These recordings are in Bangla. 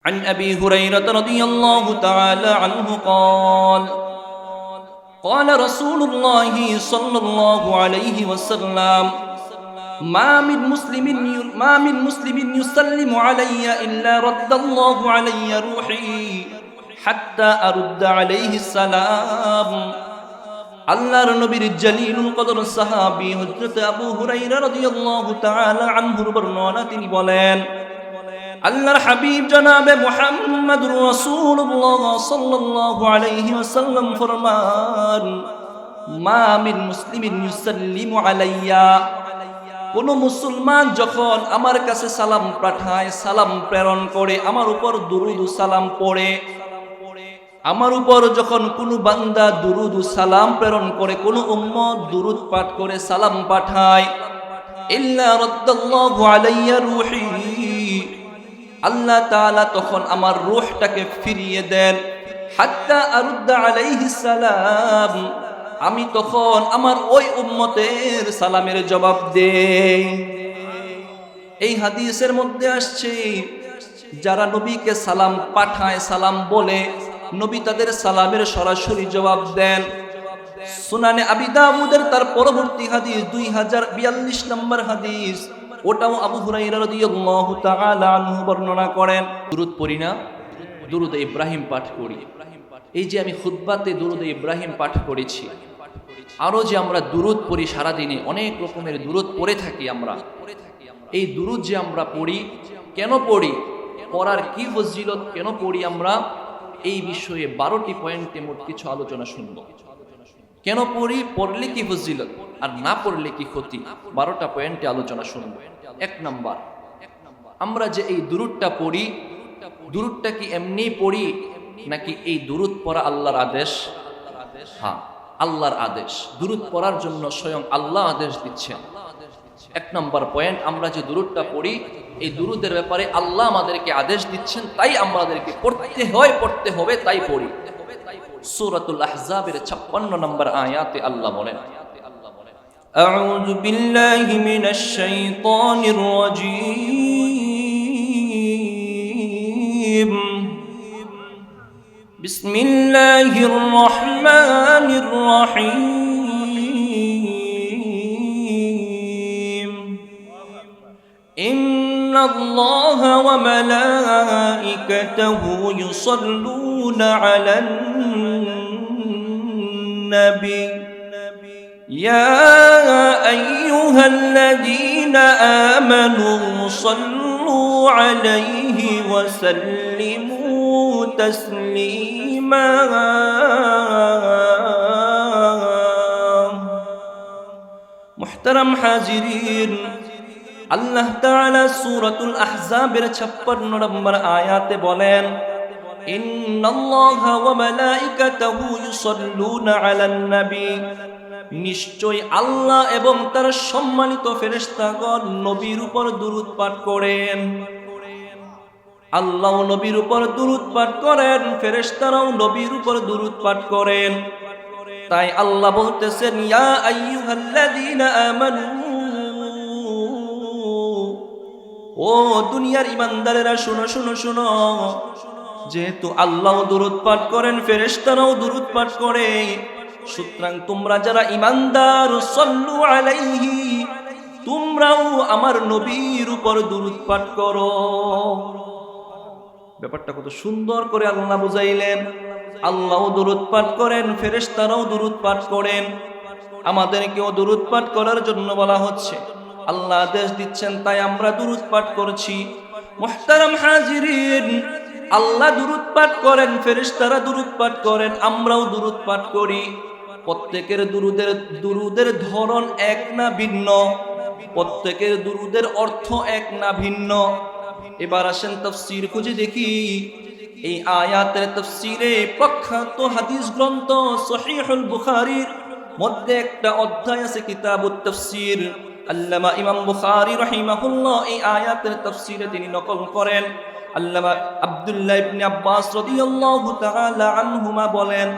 عن أبي هريرة رضي الله تعالى عنه قال قال رسول الله صلى الله عليه وسلم ما من مسلم يسلم علي إلا رد الله علي روحي حتى أرد عليه السلام আল্লাহর নবীর জলিলুল কদর সাহাবী হযরত আবু হুরায়রা রাদিয়াল্লাহু তাআলা আনহুর বর্ণনা তিনি বলেন আল্লাহর হাবিব জনাবে মুহাম্মদুর রাসূলুল্লাহ সাল্লাল্লাহু আলাইহি ওয়াসাল্লাম ফরমান মা মিন মুসলিমিন ইউসাল্লিমু আলাইয়া কোন মুসলমান যখন আমার কাছে সালাম পাঠায় সালাম প্রেরণ করে আমার উপর দুরূদ ও সালাম পড়ে আমার উপর যখন কোনো বান্দা দুরূদ ও সালাম প্রেরণ করে কোন উম্মত দুরূদ পাঠ করে সালাম পাঠায় ইল্লা রাদ্দাল্লাহু আলাইয়া রূহি আল্লাহ তাআলা তখন আমার রূহটাকে ফিরিয়ে দেন হাত্তা আরুদ্দা আলাইহিস সালাম আমি তখন আমার ওই উম্মতের সালামের জবাব দেই। এই হাদিসের মধ্যে আসছে যারা নবীকে সালাম পাঠায় সালাম বলে নবী তাদের সালামের সরাসরি জবাব দেন। সুনানে আবি দাউদের তার পরবর্তী হাদিস 2042 নম্বর হাদিস, ওটাও আবু হুরায়রা রাদিয়াল্লাহু তাআলা আনহু বর্ণনা করেন। দুরূদ পড়ি না, দুরূদ ইব্রাহিম পাঠ করি। এই যে আমি খুতবাতে দুরূদ ইব্রাহিম পাঠ করেছি, আরো যে আমরা দুরূদ পড়ি সারাদিনে অনেক রকমের দুরূদ পড়ে থাকি আমরা। এই দুরূদ যে আমরা পড়ি, কেন পড়ি, পড়ার কি ফজিলত, কেন পড়ি আমরা, এই বিষয়ে 12টি পয়েন্টে মোট কিছু আলোচনা শুনব। কেন পড়ি, পড়লে কি ফজিলত, আর না পড়লে কি ক্ষতি, 12টা পয়েন্টে আলোচনা শুনব। 1 নাম্বার, আমরা যে এই দুরূদটা পড়ি, দুরূদটা কি এমনি পড়ি নাকি এই দুরূদ পড়া আল্লাহর আদেশ? হ্যাঁ, আল্লাহর আদেশ। দুরূদ পড়ার জন্য স্বয়ং আল্লাহ আদেশ দিচ্ছেন। 1 নাম্বার পয়েন্ট, আমরা যে দুরূদটা পড়ি এই দুরূদের ব্যাপারে আল্লাহ আমাদেরকে আদেশ দিচ্ছেন, তাই আমাদেরকে পড়তে হবে, তাই পড়ি। সূরাতুল আহজাবের 56 নম্বর আয়াতে আল্লাহ বলেন, আউযু বিল্লাহি মিনাশ শাইতানির রাজীম, বিসমিল্লাহির রহমানির রহিম, ইন্নাল্লাহা ওয়া মালাইকাতাহু ইউসাল্লুনা আলান নবী ইয়া আইয়ুহাল্লাযীনা আমানু সাল্লু আলাইহি ওয়া সাল্লিমু তাসলিমা। মুহতারাম হাজিরিন, আল্লাহ তাআলা সূরাতুল আহজাবের 56 নম্বর আয়াতে বলেন, ইন্নাল্লাহা ওয়া মালাইকাতাহু ইউসাল্লুনা আলান নবী, নিশ্চয় আল্লাহ এবং তার সম্মানিত ফেরেশতাগণ নবীর উপর দুরূদ পাঠ করেন। আল্লাহ নবীর উপর দুরূদ পাঠ করেন, ফেরেশতারাও নবীর উপর দুরূদ পাঠ করেন। তাই আল্লাহ বলতেছেন, ইয়া আইয়ুহাল্লাযীনা আমানু, ও দুনিয়ার ইমানদারেরা শুনো শুনো শুনো, যেহেতু আল্লাহ দুরূদ পাঠ করেন, ফেরেশতারাও দুরূদ পাঠ করে, সুতরাং তোমরা যারা ইমানদার, সাল্লু আলাইহি, তোমরাও আমার নবীর উপর দুরূদ পাঠ করো। ব্যাপারটা কত সুন্দর করে আল্লাহ বুঝাইলেন। আল্লাহও দুরূদ পাঠ করেন, ফেরেশতারাও দুরূদ পাঠ করেন, আমাদেরকেও দুরূদ পাঠ করার জন্য বলা হচ্ছে। আল্লাহ আদেশ দিচ্ছেন, তাই আমরা দুরূদ পাঠ করছি। মুহতারাম হাজিরিন, আল্লাহ দুরূদ পাঠ করেন, ফেরেশতারা দুরূদ পাঠ করেন, আমরাও দুরূদ পাঠ করি। প্রত্যেকের দুরূদের ধরন এক না ভিন্ন, প্রত্যেকের দুরূদের অর্থ এক না ভিন্ন। এবার আসেন তাফসীর খুঁজে দেখি। এই আয়াতের তাফসীরে প্রখ্যাত হাদিস গ্রন্থ সহিহুল বুখারীর মধ্যে একটা অধ্যায় আছে, কিতাবুত তাফসীর। আল্লামা ইমাম বুখারী রাহিমাহুল্লাহ এই আয়াতের তাফসীরে তিনি নকল করেন। আল্লামা আব্দুল্লাহ ইবনে আব্বাস রাদিয়াল্লাহু তাআলা আনহুমা বলেন,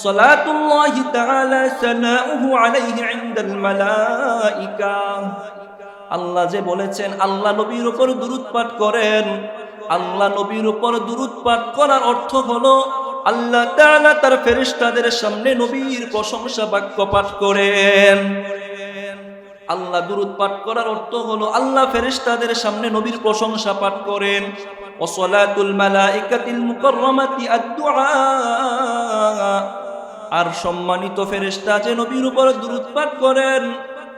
সালাতুল্লাহি তাআলা সানাউহু আলাইহি ইনদাল মালাইকা, আল্লাহ যে বলেছেন আল্লাহ নবীর উপর দুরূদ পাঠ করেন, আল্লাহ নবীর উপর দুরূদ পাঠ করার অর্থ হলো আল্লাহ তাআলা তার ফেরেশতাদের সামনে নবীর প্রশংসা বাক্য পাঠ করেন। আল্লাহ দুরূদ পাঠ করার অর্থ হলো আল্লাহ ফেরেশতাদের সামনে নবীর প্রশংসা পাঠ করেন। ওয়াসলাতুল মালাইকাতিল মুকাররামাতি আদ-দুআ, আর সম্মানিত ফেরেশতা যে নবীর উপর দুরূদ পাঠ করেন,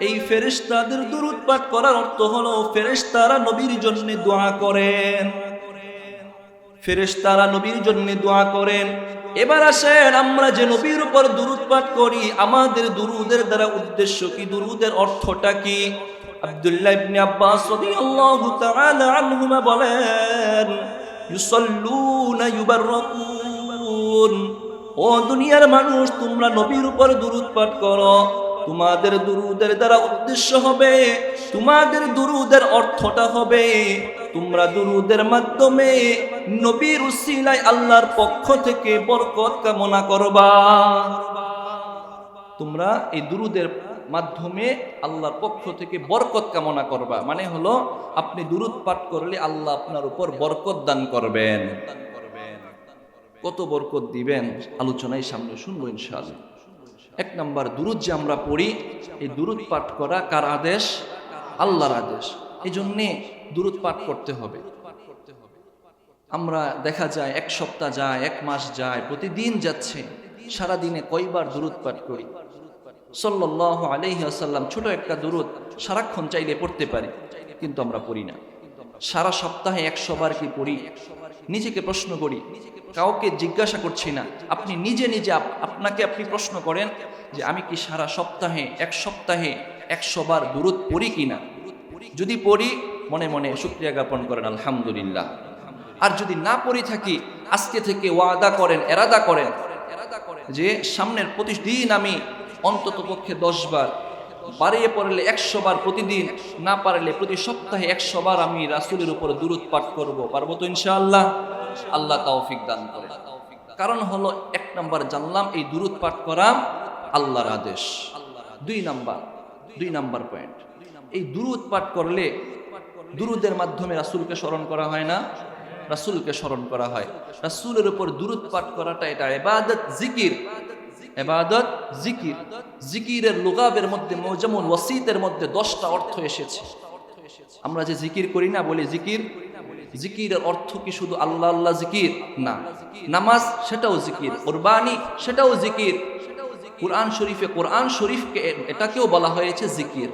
এই ফেরেশতাদের দুরূদ পাঠ করার অর্থ হলো ফেরেশতারা নবীর জন্য দোয়া করেন। ফেরেশতারা নবীর জন্য দোয়া করেন। এবার আসেন, আমরা যে নবীর উপর দুরূদ পাঠ করি, আমাদের দুরূদের দ্বারা উদ্দেশ্য কি, দুরূদের অর্থটা কি? আব্দুল্লাহ ইবনে আব্বাস রাদিয়াল্লাহু তাআলা আনহুমা বলেন, ইউসাল্লুনা ইউবাররাকুন, ও দুনিয়ার মানুষ, তোমরা নবীর উপর দুরূদ পাঠ করো। তোমাদের দুরূদের দ্বারা উদ্দেশ্য হবে, তোমাদের দুরূদের অর্থটা হবে, তোমরা দুরূদের মাধ্যমে নবীর উসিলায় আল্লাহর পক্ষ থেকে বরকত কামনা করবা। তোমরা এই দুরূদের মাধ্যমে আল্লাহর পক্ষ থেকে বরকত কামনা করবা, মানে হলো আপনি দুরূদ পাঠ করলে আল্লাহ আপনার উপর বরকত দান করবেন। কত বরকত দিবেন আলোচনায় সামনে শুনবো ইনশাআল্লাহ। এক নাম্বার, দুরূদ যে আমরা পড়ি, এই দুরূদ পাঠ করা কার আদেশ? আল্লাহর আদেশ। এই জন্যে দুরূদ পাঠ করতে হবে। আমরা দেখা যায় এক সপ্তাহ যায়, এক মাস যায়, প্রতিদিন যাচ্ছে, সারাদিনে কয়বার দুরূদ পাঠ করি? সাল্লাল্লাহু আলাইহি ওয়াসাল্লাম ছোট একটা দুরূদ সারাক্ষণ চাইলে পড়তে পারি, কিন্তু আমরা পড়ি না। সারা সপ্তাহে 100 বার কি পড়ি? নিজেকে প্রশ্ন করি, কাউকে জিজ্ঞাসা করছি না, আপনি নিজে নিজে আপনাকে আপনি প্রশ্ন করেন যে আমি কি সারা সপ্তাহে 100 বার দুরূদ পড়ি কিনা? যদি পড়ি, মনে মনে শুকরিয়া জ্ঞাপন করেন আলহামদুলিল্লাহ। আর যদি না পড়ি থাকি, আজকে থেকে ওয়াদা করেন, এরাদা করেন যে সামনের প্রতিদিন আমি অন্তত পক্ষে 10 বার, বাড়িয়ে পড়লে 100 বার প্রতিদিন, না পারলে প্রতি সপ্তাহে 100 বার আমি রাসূলের উপর দুরূদ পাঠ করব। পারবো তো ইনশাআল্লাহ? আল্লাহ তৌফিক দান করেন। কারণ হলো, এক নাম্বার জানলাম এই দুরূদ পাঠ করা আল্লাহর আদেশ। দুই নাম্বার পয়েন্ট, এই দুরূদ পাঠ করলে দুরূদের মাধ্যমে রাসূলকে স্মরণ করা হয় না? রাসূলকে স্মরণ করা হয়। রাসূলের উপর দুরূদ পাঠ করাটা এটা ইবাদত, জিকির। ইবাদত, জিকির। জিকিরের লুগাবের মধ্যে, মুজামুল ওয়াসিতের মধ্যে 10টা অর্থ এসেছে। আমরা যে জিকির করি না, বলি জিকির, জিকিরের অর্থ কি শুধু আল্লাহ আল্লাহ জিকির? না। নামাজ, সেটাও জিকির। কুরবানি, সেটাও জিকির। কুরআন শরীফকে এটাকেও বলা হয়েছে জিকির।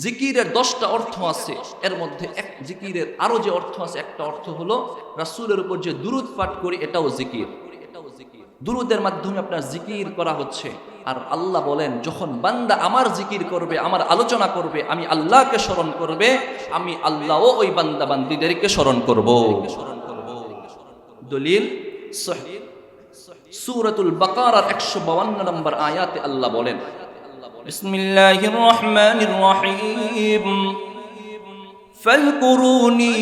জিকিরের 10টা অর্থ আছে, এর মধ্যে এক জিকিরের আরো যে অর্থ আছে, একটা অর্থ হলো রাসূলের উপর যে দুরূদ পাঠ করি, এটাও জিকির। দুরূদের মাধ্যমে আপনার জিকির করা হচ্ছে। আর আল্লাহ বলেন, যখন বান্দা আমার জিকির করবে, আমার আলোচনা করবে, আমি আল্লাহকে স্মরণ করবে, আমি আল্লাহও ওই বান্দা বান্দীদেরকে স্মরণ করব। দলিল সহিহ, সূরাতুল বাকারার 152 নম্বর আয়াতে আল্লাহ বলেন, বিসমিল্লাহির রহমানির রহিম, فاذكروني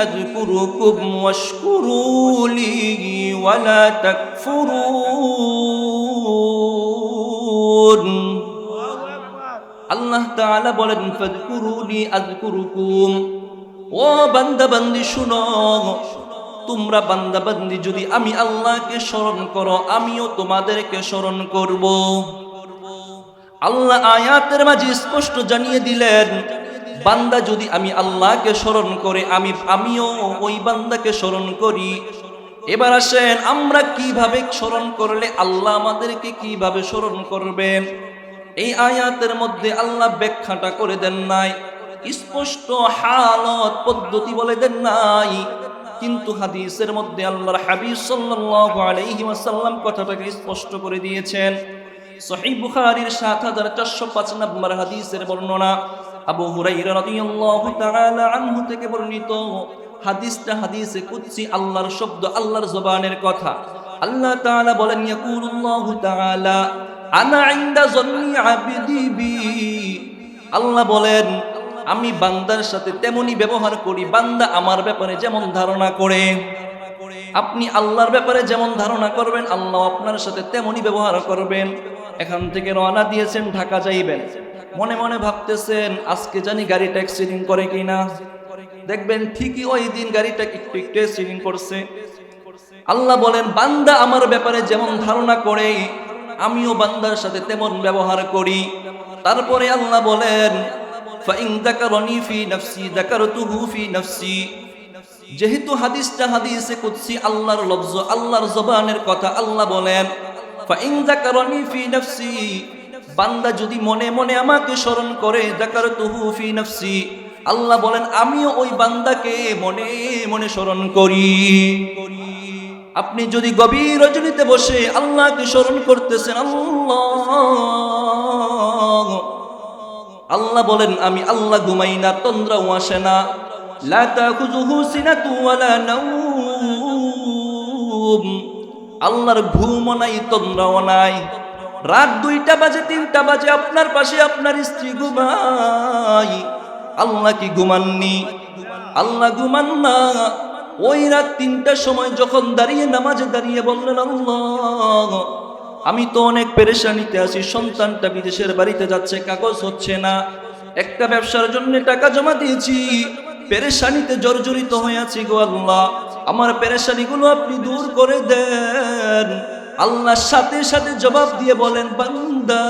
أذكركم واشكروا لي ولا تكفرون। আল্লাহ তাআলা বলেন, ফাযকুরুনি আযকুরুকুম, ও বান্দা বান্দি শুনো, তোমরা বান্দা বান্দি যদি আমি আল্লাহকে স্মরণ করো, আমিও তোমাদেরকে স্মরণ করব। আল্লাহ আয়াতের মাঝে স্পষ্ট জানিয়ে দিলেন, বান্দা যদি আমি আল্লাহকে স্মরণ করে, আমিও ওই বান্দাকে স্মরণ করি। এবার আসেন, আমরা কিভাবে স্মরণ করলে আল্লাহ আমাদেরকে কিভাবে স্মরণ করবেন? এই আয়াতের মধ্যে আল্লাহ ব্যাখ্যাটা করে দেন নাই, স্পষ্ট হালত পদ্ধতি বলে দেন নাই, কিন্তু হাদিসের মধ্যে আল্লাহর হাবিব সাল্লাল্লাহু আলাইহি ওয়াসাল্লাম কথাটাকে স্পষ্ট করে দিয়েছেন। সহিহ বুখারীর ৭৪০৫ নম্বর হাদিসের বর্ণনা, আবু হুরায়রা রাদিয়াল্লাহু তাআলা আনহু থেকে বর্ণিত। হাদিসটা হাদিসে কুদসি, আল্লাহর শব্দ, আল্লাহর জবানের কথা। আল্লাহ তাআলা বলেন, ইয়াকুলুল্লাহু তাআলা আনা ইনদা যন্নি আবদি বি, আল্লাহ বলেন আমি বান্দার সাথে তেমনি ব্যবহার করি, বান্দা আমার ব্যাপারে যেমন ধারণা করে। আপনি আল্লাহর ব্যাপারে যেমন ধারণা করবেন, আল্লাহ আপনার সাথে তেমনি ব্যবহার করবেন। এখান থেকে রওনা দিয়েছেন, ঢাকা যাইবেন, মনে মনে ভাবতেছেন আজকে জানি গাড়িটা অ্যাক্সিডেন্ট করে কিনা। দেখবেন ঠিকই ওই দিন গাড়িটা একটু একটু অ্যাক্সিডেন্ট করছে। আল্লাহ বলেন বান্দা আমার ব্যাপারে যেমন ধারণা করে আমিও বান্দার সাথে তেমন ব্যবহার করি। তারপরে আল্লাহ বলেন ফাইন যাকারানি ফি নাফসি যাকারতুহু ফি নাফসি। যেহেতু হাদিসটা হাদিসে কুদসি, আল্লাহর লফজ, আল্লাহর জবানের কথা, আল্লাহ বলেন ফাইন যাকারানি ফি নাফসি, বান্দা যদি মনে মনে আমাকে স্মরণ করে যাকারতুহু ফি নাফসি, আল্লাহ বলেন আমিও ওই বান্দাকে মনে মনে স্মরণ করি। আপনি যদি গভীর রজনীতে বসে আল্লাহকে স্মরণ করতেছেন, আল্লাহ বলেন আমি আল্লাহ ঘুমাই না, তন্দ্রাও আসে না। লা তাখুযুহু সিনাতু ওয়ালা নাওম, আল্লাহর ঘুমও নাই, তন্দ্রাও নাই। রাত 2টা বাজে 3টা বাজে আপনার পাশে আপনার স্ত্রী ঘুমায়, আল্লাহ কি ঘুমাননি? আল্লাহ ঘুমান না। ওই রাত 3টার সময় যখন দাঁড়িয়ে নামাজে দাঁড়িয়ে বললেন আল্লাহ আমি তো অনেক পেরেশানিতে আছি, সন্তানটা বিদেশের বাড়িতে যাচ্ছে, কাগজ হচ্ছে না, একটা ব্যবসার জন্য টাকা জমা দিয়েছি, পেরেশানিতে জর্জরিত হয়ে আছি গো আল্লাহ, আমার পেরেশানিগুলো আপনি দূর করে দেন। আল্লাহ সাথে সাথে জবাব দিয়ে বলেন বান্দা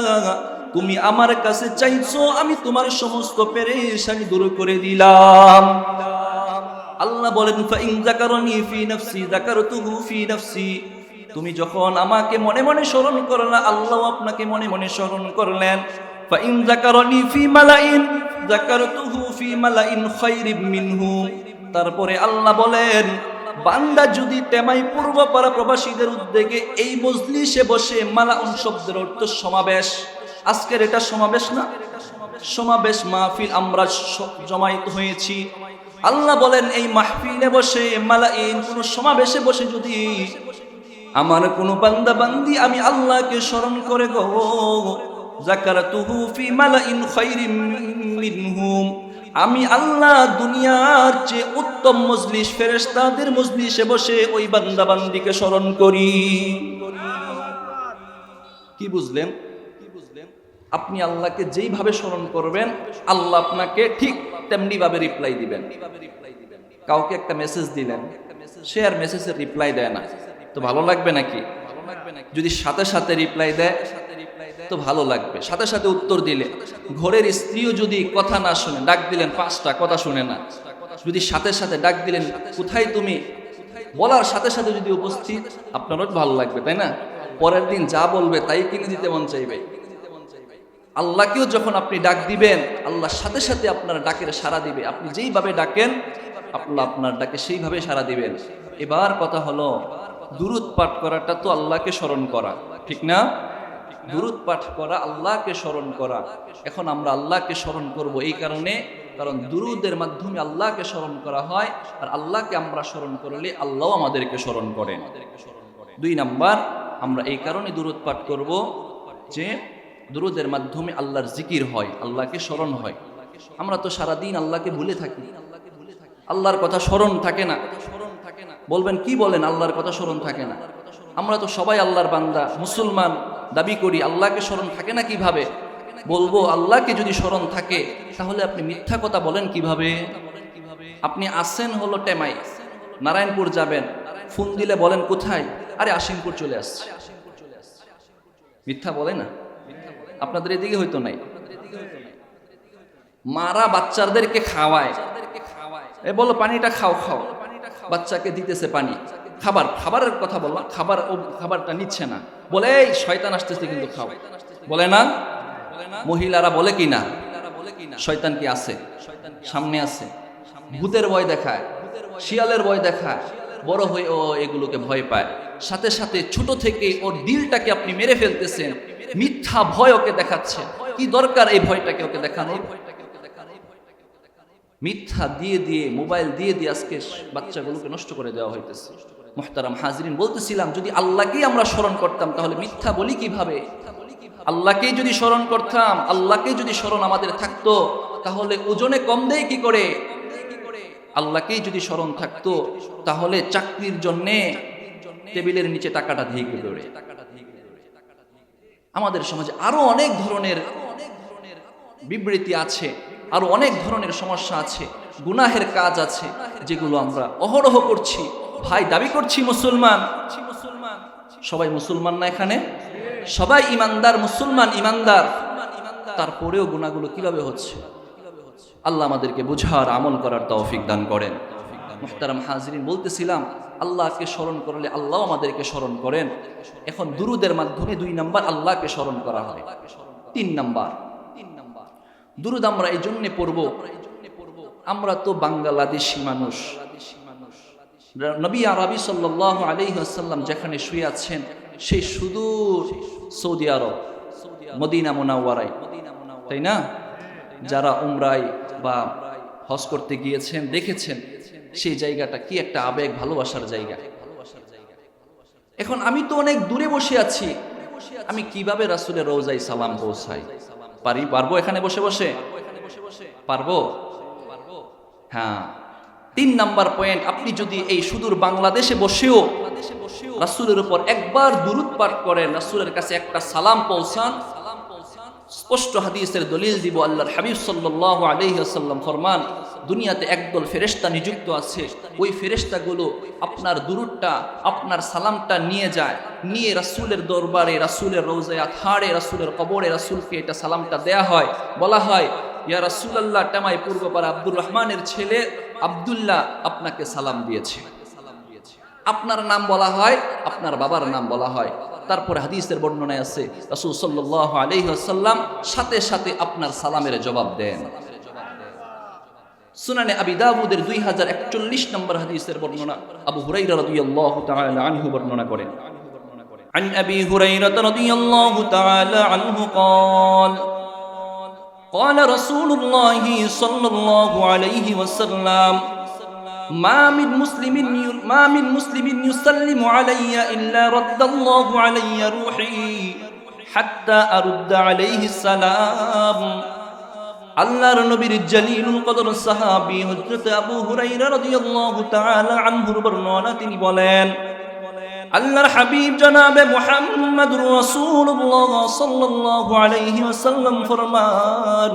তুমি আমার কাছে চাইছো, আমি তোমার সমস্ত পেরেশানি দূর করে দিলাম। আল্লাহ বলেন ফাইন যাকারানি ফি নাফসি যাকারতুহু ফি নাফসি, তুমি যখন আমাকে মনে মনে স্মরণ করলে আল্লাহ আপনাকে মনে মনে স্মরণ করলেন। ফাইন যাকারানি ফি মালাইন যাকারতুহু ফি মালাইন খায়রিম মিনহু। তারপরে আল্লাহ বলেন বান্দা যদি তেমাই পূর্বপাড়া প্রবাসীদের উদ্যোগে এই মজলিসে বসে, মালাউন শব্দের অর্থ সমাবেশ, আজকের এটা সমাবেশ না, সমাবেশ মাহফিল, আমরা জমায়েত হয়েছি। আল্লাহ বলেন এই মাহফিলে বসে, মালাইন কোন সমাবেশে বসে যদি আমার কোন বান্দা বান্দি আমি আল্লাহকে স্মরণ করে গো যাকারতুহু ফি মালাইন খায়রিম মিনহুম, আমি আল্লাহ দুনিয়ার চেয়ে উত্তম মজলিস, ফেরেশতাদের মজলিসে বসে ওই বান্দা বান্দিকে স্মরণ করি। কি বুঝলেন? আপনি আল্লাহকে যেইভাবে স্মরণ করবেন আল্লাহ আপনাকে ঠিক তেমনি ভাবে রিপ্লাই দিবেন। কাউকে একটা মেসেজ দিলেন, সে আর মেসেজের রিপ্লাই দেয় না, তো ভালো লাগবে নাকি? যদি সাথে সাথে রিপ্লাই দেয় তো ভালো লাগবে। সাথে সাথে উত্তর দিলে, ঘরের স্ত্রীও যদি কথা না শুনে, ডাক দিলেন 5টা কথা শুনে না, যদি সাথে সাথে ডাক দিলেন কোথায় তুমি, বলার সাথে সাথে যদি উপস্থিত, আপনারও ভালো লাগবে, তাই না? পরের দিন যা বলবে তাই কিনে দিতে মন চাইবে। আল্লাহকেও যখন আপনি ডাক দিবেন, আল্লাহর সাথে সাথে আপনার ডাকের সাড়া দিবে। আপনি যেইভাবে ডাকেন আল্লাহ আপনার ডাকে সেইভাবে সাড়া দিবেন। এবার কথা হলো দুরূদ পাঠ করাটা তো আল্লাহকে স্মরণ করা, ঠিক না? দুরূদ পাঠ করা আল্লাহকে স্মরণ করা। এখন আমরা আল্লাহকে স্মরণ করব এই কারণে, কারণ দুরূদের মাধ্যমে আল্লাহকে স্মরণ করা হয়, আর আল্লাহকে আমরা স্মরণ করলে আল্লাহ আমাদেরকে স্মরণ করেন। 2 নাম্বার, আমরা এই কারণে দুরূদ পাঠ করব যে দুরূদের মাধ্যমে আল্লাহর জিকির হয়, আল্লাহকে স্মরণ হয়। আমরা তো সারাদিন আল্লাহকে ভুলে থাকি, আল্লাহর কথা স্মরণ থাকে না। বলবেন কি বলেন, আল্লাহর কথা স্মরণ থাকে না? আমরা তো সবাই আল্লাহর বান্দা, মুসলমান দাবি করি, আল্লাহকে স্মরণ থাকে না কিভাবে? বলবো আল্লাহকে যদি স্মরণ থাকে তাহলে আপনি মিথ্যা কথা বলেন কিভাবে? আপনি আসেন হলো টেমাই, নারায়ণপুর যাবেন, ফোন দিলে বলেন কোথায়, আরে আসিমপুর চলে আসছে, মিথ্যা বলে না? আপনাদের এদিকে হয়তো নাই। মারা বাচ্চাদেরকে খাওয়ায়, এ বলো পানিটা খাও, খাও, বাচ্চাকে দিতেছে পানি, খাবারের কথা বললাম, খাবারটা নিচ্ছে না, বলে এই শয়তান আসতেছে কিন্তু খাও, বলে না? মহিলারা বলে কি না, শয়তান কি আছে, সামনে আছে, ভূতের ভয় দেখায়, শিয়ালের ভয় দেখায়, বড় হয়ে ও এগুলোকে ভয় পায়। সাথে সাথে ছোট থেকে ওর দিলটাকে আপনি মেরে ফেলতেছেন, মিথ্যা ভয় ওকে দেখাচ্ছে। কি দরকার এই ভয়টাকে ওকে দেখানোর? মিথ্যা দিয়ে দিয়ে, মোবাইল দিয়ে দিয়ে আজকে বাচ্চাগুলোকে নষ্ট করে দেওয়া হইতেছে। মুহতারাম হাজিরিন, বলতেছিলাম যদি আল্লাহকেই আমরা স্মরণ করতাম তাহলে মিথ্যা বলি কিভাবে? আল্লাহকেই যদি স্মরণ করতাম, আল্লাহকেই যদি স্মরণ আমাদের থাকতো তাহলে ওজনে কম দেয় কি করে? আল্লাহকেই যদি স্মরণ থাকতো তাহলে চাকরির জন্যে টেবিলের নিচে টাকাটা দিয়ে দৌড়ে। আমাদের সমাজে আরো অনেক ধরনের বিবৃতি আছে, আরো অনেক ধরনের সমস্যা আছে। গুনাহের কাজ আছে যেগুলো আমরা অহরহ করছি। ভাই দাবি করছি মুসলমান, সবাই মুসলমান না এখানে? সবাই ইমানদার, মুসলমান ইমানদার, তারপরেও গুনাহগুলো কিভাবে হচ্ছে? আল্লাহ আমাদেরকে বুঝার, আমল করার তৌফিক দান করেন। মুহতারাম হাজিরিন, বলতেছিলাম আল্লাহকে স্মরণ করলে আল্লাহ আমাদেরকে স্মরণ করেন। এখন দুরুদের মাধ্যমে 2 নাম্বার আল্লাহকে স্মরণ করা হয়। 3 নাম্বার দুরুদ আমরা এই জন্যে পড়ব, আমরা তো বাংলাদেশি মানুষ। নবী আরবি সাল্লাল্লাহু আলাইহি ওয়াসাল্লাম যেখানে শুয়ে আছেন সেই সুদূর সৌদি আরব, মদিনা মুনাওয়ারায়, তাই না? যারা উমরায় বা হজ করতে গিয়েছেন দেখেছেন সেই জায়গাটা কি একটা আবেগ, ভালোবাসার জায়গা। এখন আমি তো অনেক দূরে বসে আছি, আমি কিভাবে রাসূলের রওজায় সালাম পৌঁছাই? পারবো এখানে বসে বসে? পারবো? হ্যাঁ। 3 নাম্বার পয়েন্ট, আপনি যদি এই সুদূর বাংলাদেশে বসেও রাসূলের উপর একবার দুরূদ পাঠ করেন, রাসূলের কাছে একটা সালাম পৌঁছান, স্পষ্ট হাদিসের দলিল দিব। আল্লাহর হাবিব সাল্লাল্লাহু আলাইহি ওয়াসাল্লাম ফরমান, দুনিয়াতে একদল ফেরেশতা নিযুক্ত আছে, ওই ফেরেশতাগুলো আপনার দুরূদটা, আপনার সালামটা নিয়ে যায়, নিয়ে রাসূলের দরবারে, রাসূলের রওজায় আতহারে, রাসূলের কবরে রাসূলকে এটা সালামটা দেয়া হয়। বলা হয়, ইয়া রাসূলুল্লাহ, টামাই পূর্বপাড়া আব্দুর রহমানের ছেলে আব্দুল্লাহ আপনাকে সালাম দিয়েছে। আপনার নাম বলা হয়, আপনার বাবার নাম বলা হয়। তারপরে হাদিসের বর্ণনায় আছে রাসূল সাল্লাল্লাহু আলাইহি ওয়াসাল্লাম সাথে সাথে আপনার সালামের জবাব দেন। সুনানে আবি দাউদের 2041 নম্বর হাদিসের বর্ণনা আবু হুরায়রা রাদিয়াল্লাহু তাআলা আনহু বর্ণনা করেন। عن أبي هريرة رضي الله تعالى عنه قال قال رسول الله صلى الله عليه وسلم ما من مسلم يسلم علي إلا رد الله علي روحي حتى أرد عليه السلام। আল্লাহর নবীর জলিলুল কদর সাহাবী হযরত আবু হুরায়রা রাদিয়াল্লাহু তাআলা আনহুর বর্ণনা, তিনি বলেন, আল্লাহর হাবিব জনাবে মুহাম্মদুর রাসূলুল্লাহ সাল্লাল্লাহু আলাইহি ওয়াসাল্লাম ফরমান,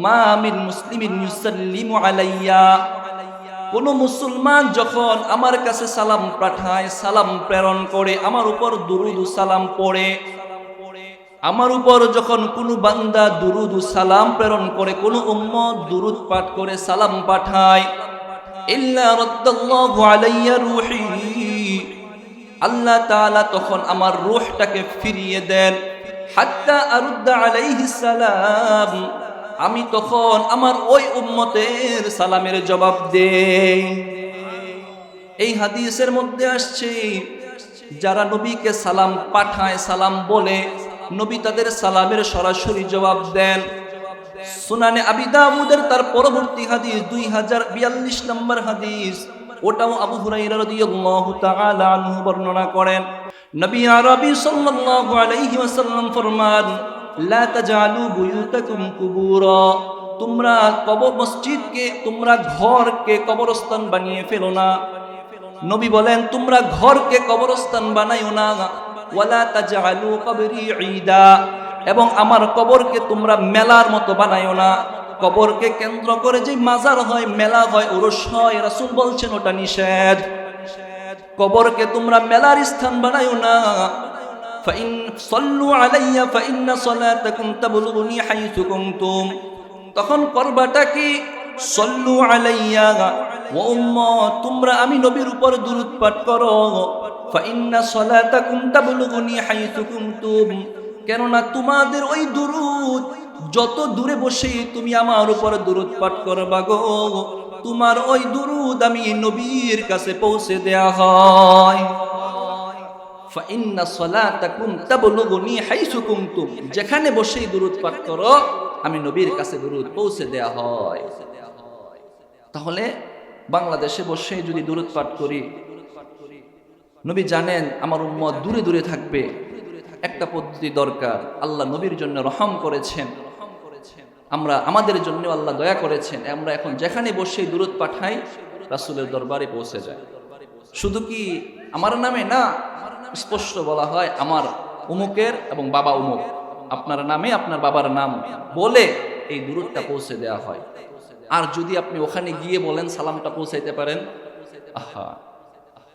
মা মিন মুসলিমিন ইউসাল্লিমু আলাইয়া, কোন মুসলমান যখন আমার কাছে সালাম পাঠায়, সালাম প্রেরণ করে, আমার উপর দুরূদ ও সালাম পড়ে, আমার উপর যখন কোনো বান্দা দুরূদ ও সালাম প্রেরণ করে, কোন উম্মত দুরূদ পাঠ করে সালাম পাঠায়, ইল্লা রাদ্দাল্লাহু আলাইয়া রূহি, আল্লাহ তাআলা তখন আমার রূহটাকে ফিরিয়ে দেন। হাত্তা আরুদ্দা আলাইহিস সালাম, আমি তখন আমার ওই উম্মতের সালামের জবাব দেই। এই হাদিসের মধ্যে আসছে, যারা নবীকে সালাম পাঠায়, সালাম বলে, নবী তাদের সালামের সরাসরি জবাব দেন। সুনানে আবি দাউদের তার পরবর্তী হাদিস 2042 নম্বর হাদিস, ওটাও আবু হুরায়রা রাদিয়াল্লাহু তাআলা আনহু বর্ণনা করেন। নবী আরবি সাল্লাল্লাহু আলাইহি ওয়াসাল্লাম ফরমান, লা তাজালু বুয়ুতাকুম কুবুরা, তোমরা মসজিদকে, তোমরা ঘরকে কবরস্থান বানিয়ে ফেলো না। নবী বলেন, তোমরা ঘরকে কবরস্থান বানাইও না। ওয়ালা তাজালু কবরি ঈদা, এবং আমার কবরকে তোমরা মেলার মতো বানাইও না। কবরকে কেন্দ্র করে যে মাজার হয়, মেলা হয়, উরুস হয়, রাসূল বলছেন ওটা নিষেধ। কবরকে তোমরা মেলার স্থান বানাইও না। ফাইন সাল্লু আলাইয়া ফাইন্না সালাতাকুম তাবলুগুনি হাইসু কুনতুম, তখন করবাটা কি? সাল্লু আলাইয়া ওয়া উম্মত, তোমরা আমি নবীর উপর দুরূদ পাঠ করো। ফাইন্না সালাতাকুম তাবলুগুনি হাইসু কুনতুম, কেননা তোমাদের ওই দুরূদ, যত দূরে বসে তুমি আমার উপর দুরূদ পাঠ করবা গো, তোমার ওই দুরূদ আমি নবীর কাছে পৌঁছে দেয়া হয়। ফাইন্না সালাতাকুম তাবলুগুনি হাইসু কুনতুম, যেখানে বসেই দুরূদ পাঠ করো আমি নবীর কাছে দুরূদ পৌঁছে দেয়া হয়। তাহলে বাংলাদেশে বসে যদি দুরূদ পাঠ করি, নবী জানেন আমার উম্মত দূরে দূরে থাকবে, একটা পদ্ধতি দরকার। আল্লাহ নবীর জন্য রহম করেছেন, আমরা আমাদের জন্য আল্লাহ দয়া করেছেন, আমরা এখন যেখানে বসে দুরূদ পাঠাই রাসূলের দরবারে পৌঁছে যায়। শুধু কি আমার নামে না, স্পষ্ট বলা হয় আমার উমুকের এবং বাবা উমুক, আপনার নামে আপনার বাবার নাম বলে এই দুরূদটা পৌঁছে দেওয়া হয়। আর যদি আপনি ওখানে গিয়ে বলেন সালামটা পৌঁছাইতে পারেন, আহা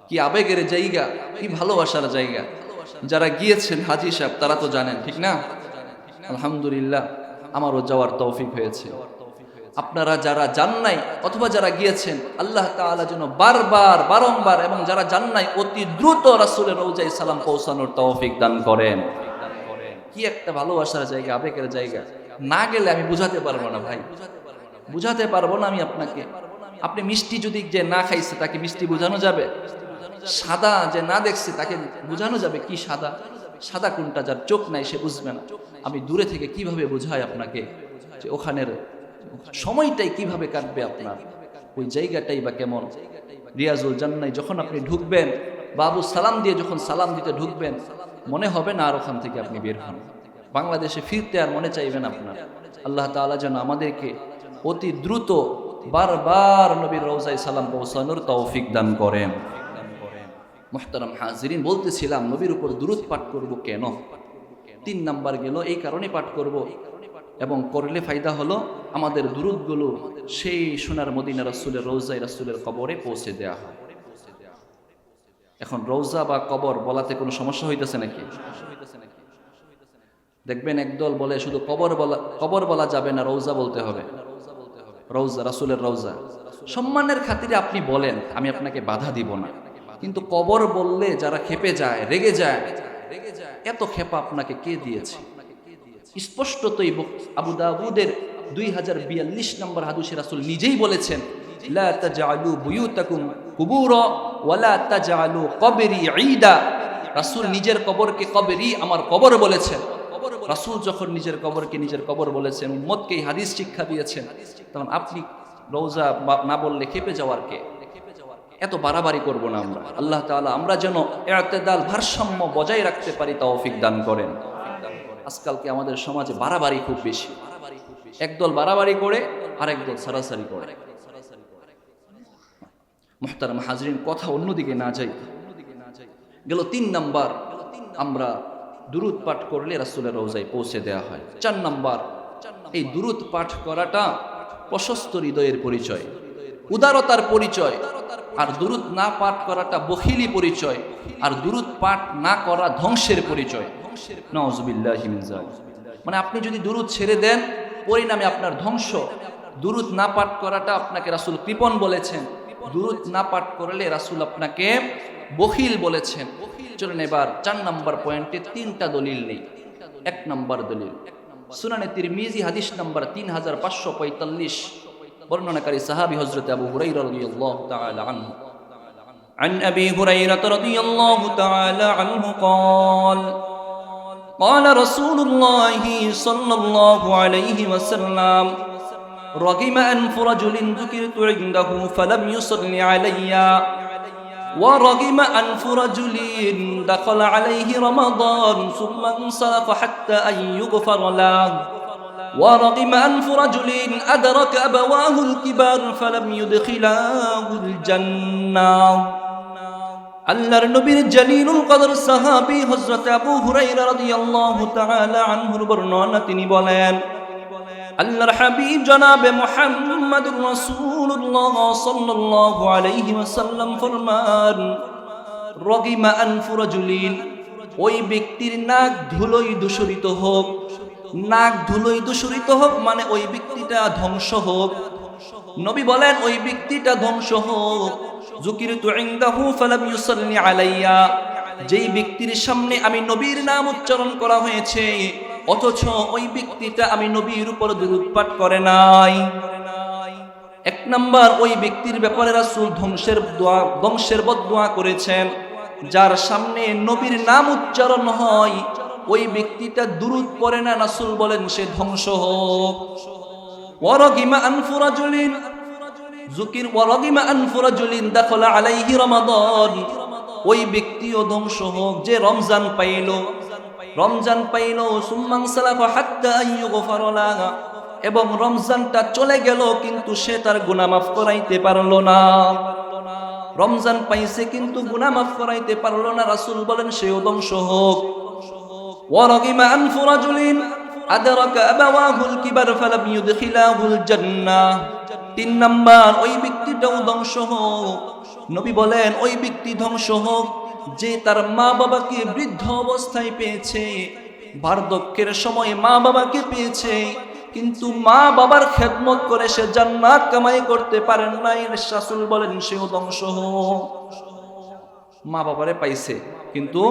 কি আবেগের জায়গা, কি ভালোবাসার জায়গা। যারা গিয়েছেন হাজী সাহেব তারা তো জানেন, ঠিক না? আলহামদুলিল্লাহ আমারও যাওয়ার তৌফিক হয়েছে। আপনারা যারা যান নাই অথবা যারা গিয়েছেন, আল্লাহ তাআলা যেন বারবার বারংবার এবং যারা যান নাই অতি দ্রুত রাসূলের রওজায় সালাম পৌঁছানোর তৌফিক দান করেন। কি একটা ভালোবাসার জায়গা, আবেগের জায়গা। না গেলে আমি বুঝাতে পারবো না ভাই, বুঝাতে পারবো না আমি আপনাকে। আপনি মিষ্টি যদি যে না খাইছে তাকে মিষ্টি বোঝানো যাবে? সাদা যে না দেখছে তাকে বোঝানো যাবে কি সাদা? সাদা কোনটা? যার চোখ নাই সে বুঝবে না। আমি দূরে থেকে কিভাবে বোঝাই আপনাকে যে ওখানের সময়টাই কিভাবে কাটবে আপনার, ওই জায়গাটাই বা কেমন। রিয়াজুল জান্নায় যখন আপনি ঢুকবেন, বাবু সালাম দিয়ে যখন সালাম দিতে ঢুকবেন, মনে হবে না আর ওখান থেকে আপনি বের হন, বাংলাদেশে ফিরতে আর মনে চাইবেন আপনার। আল্লাহ তাআলা যেন আমাদেরকে অতি দ্রুত বারবার নবীর রওজায় সালাম পৌঁছানোর তৌফিক দান করেন। মুহতারাম হাজিরিন, বলতেছিলাম নবীর উপর দুরূদ পাঠ করব কেন? 3 নাম্বার গেল এই কারণে পাঠ করব, এবং করলে ফায়দা হলো আমাদের দুরূদগুলো সেই সোনার মদিনা রাসূলের রওজায় রাসূলের কবরে পৌঁছে দেওয়া হয়। এখন রওজা বা কবর বলাতে কোনো সমস্যা হইতেছে নাকি? দেখবেন একদল বলে শুধু কবর বলা যাবে না, রওজা বলতে হবে। রওজা রাসূলের রওজা সম্মানের খাতিরে আপনি বলেন, আমি আপনাকে বাধা দিব না, কিন্তু কবর বললে যারা খেপে যায়, রেগে যায়, এত খেপা আপনাকে কে দিয়েছে? স্পষ্টতই আবু দাউদের 2042 নম্বর হাদিসে রাসূল নিজেই বলেছেন, লা তাজআলু বুয়ুতাকুম কুবুরা ওয়া লা তাজআলু কবরি ঈদা। রাসূল নিজের কবরকে কবরি, আমার কবর বলেছেন। রাসূল যখন নিজের কবরকে নিজের কবর বলেছেন, উম্মতকে এই হাদিস শিক্ষা দিয়েছেন, তখন আপনি রওজা না বললে খেপে যাওয়ার কে? এত বাড়াবাড়ি করব না আমরা। আল্লাহ তাআলা আমরা যেন ইতিদাল, ভারসাম্য বজায় রাখতে পারি তৌফিক দান করেন। আজকালকে আমাদের সমাজে বাড়াবাড়ি খুব বেশি, একদল বাড়াবাড়ি করে আর একদল সারাসারি করে। মুহতারাম হাজরিন, কথা অন্যদিকে না যাই, গেল 3 নাম্বার, আমরা দুরূদ পাঠ করলে রাসূলের রওজায় পৌঁছে দেওয়া হয়। 4 নাম্বার, এই দুরূদ পাঠ করাটা প্রশস্ত হৃদয়ের পরিচয়, উদারতার পরিচয়। আর দুরূদ না পাঠ করাটা বখিলি পরিচয়, আর দুরূদ পাঠ না করা ধ্বংসের পরিচয়। নাউযুবিল্লাহি মিন যালিক। মানে আপনি যদি দুরূদ ছেড়ে দেন, পরিণামে আপনার ধ্বংস। দুরূদ না পাঠ করাটা আপনাকে রাসূল কৃপণ বলেছেন, দুরূদ না পাঠ করলে রাসূল আপনাকে বখিল বলেছেন। চলেন এবার 4 নাম্বার পয়েন্টে 3টা দলিল নেই। 1 নাম্বার দলিল সুনানে তিরমিজি হাদিস নাম্বার 3545, বর্ণনাকারী সাহাবী হযরত আবু হুরায়রা রাদিয়াল্লাহু তাআলা আনহু। عن أبي هريرة رضي الله تعالى عنه قال قال رسول الله صلى الله عليه وسلم رغم أنف رجل ذكرت عنده فلم يصل علي ورغم أنف رجل دخل عليه رمضان ثم انصرف حتى أن يغفر له ورغم أنف رجل أدرك أبواه الكبار فلم يدخلاه الجنة। আল্লাহর নবীর জালিলুল কদর সাহাবী হযরত আবু হুরায়রা রাদিয়াল্লাহু তাআলা আনহুর বর্ণনা, তিনি বলেন, আল্লাহর হাবিব জনাবে মুহাম্মদুর রাসূলুল্লাহ সাল্লাল্লাহু আলাইহি ওয়াসাল্লাম ফরমান, রগিমা আনফু রাজুলিন, ওই ব্যক্তির নাক ধুলোয় দূষিত হোক। নাক ধুলোয় দূষিত হোক মানে ওই ব্যক্তিটা ধ্বংস হোক। নবী বলেন ওই ব্যক্তিটা ধ্বংস হোক। যুকিরতু ইনদাহু ফালাম ইউসাল্লি আলাইয়া, যেই ব্যক্তির সামনে আমি নবীর নাম উচ্চারণ করা হয়েছে অথচ ওই ব্যক্তিটা আমি নবীর উপর দুরূদ পাঠ করে নাই। 1 নাম্বার, ওই ব্যক্তির ব্যাপারে রাসূল ধ্বংসের বদদুয়া করেছেন। যার সামনে নবীর নাম উচ্চারণ হয় ওই ব্যক্তিটা দুরূদ পড়ে না, রাসূল বলেন সে ধ্বংস হোক। ওয়ারাগিমা আনফু রাজুলিন যুকির ওয়ারাগিমা আনফু রাজুলিন দাখালা আলাইহি রমাদান, ওই ব্যক্তিও ধ্বংস হোক যে রমজান পাইল সুম্মান সালাফা হাত্তা আইয়ুগফার লাহা, এবং রমজানটা চলে গেল কিন্তু সে তার গুনাহ মাফ করাইতে পারলো না। রমজান পাইছে কিন্তু গুনাহ মাফ করাইতে পারলো না, রাসূল বলেন সেও ধ্বংস হোক। ওয়ারাগিমা আনফু রাজুলিন আদরাকা আবাওয়াহুল কিবার ফালাম ইউদখিলাহুল জান্নাহ, তিন নাম্বার, ওই ব্যক্তিটাও ধ্বংস হোক। নবী বলেন ওই ব্যক্তি ধ্বংস হোক যে তার মা বাবাকে বৃদ্ধ অবস্থায় পেয়েছে, বার্ধক্যের সময় মা বাবাকে পেয়েছে, কিন্তু মা বাবার খেদমত করে সে জান্নাত কামাই করতে পারেন নাই। রাসূল বলেন সেও ধ্বংস হোক। মা বাবারে পাইছে কিন্তু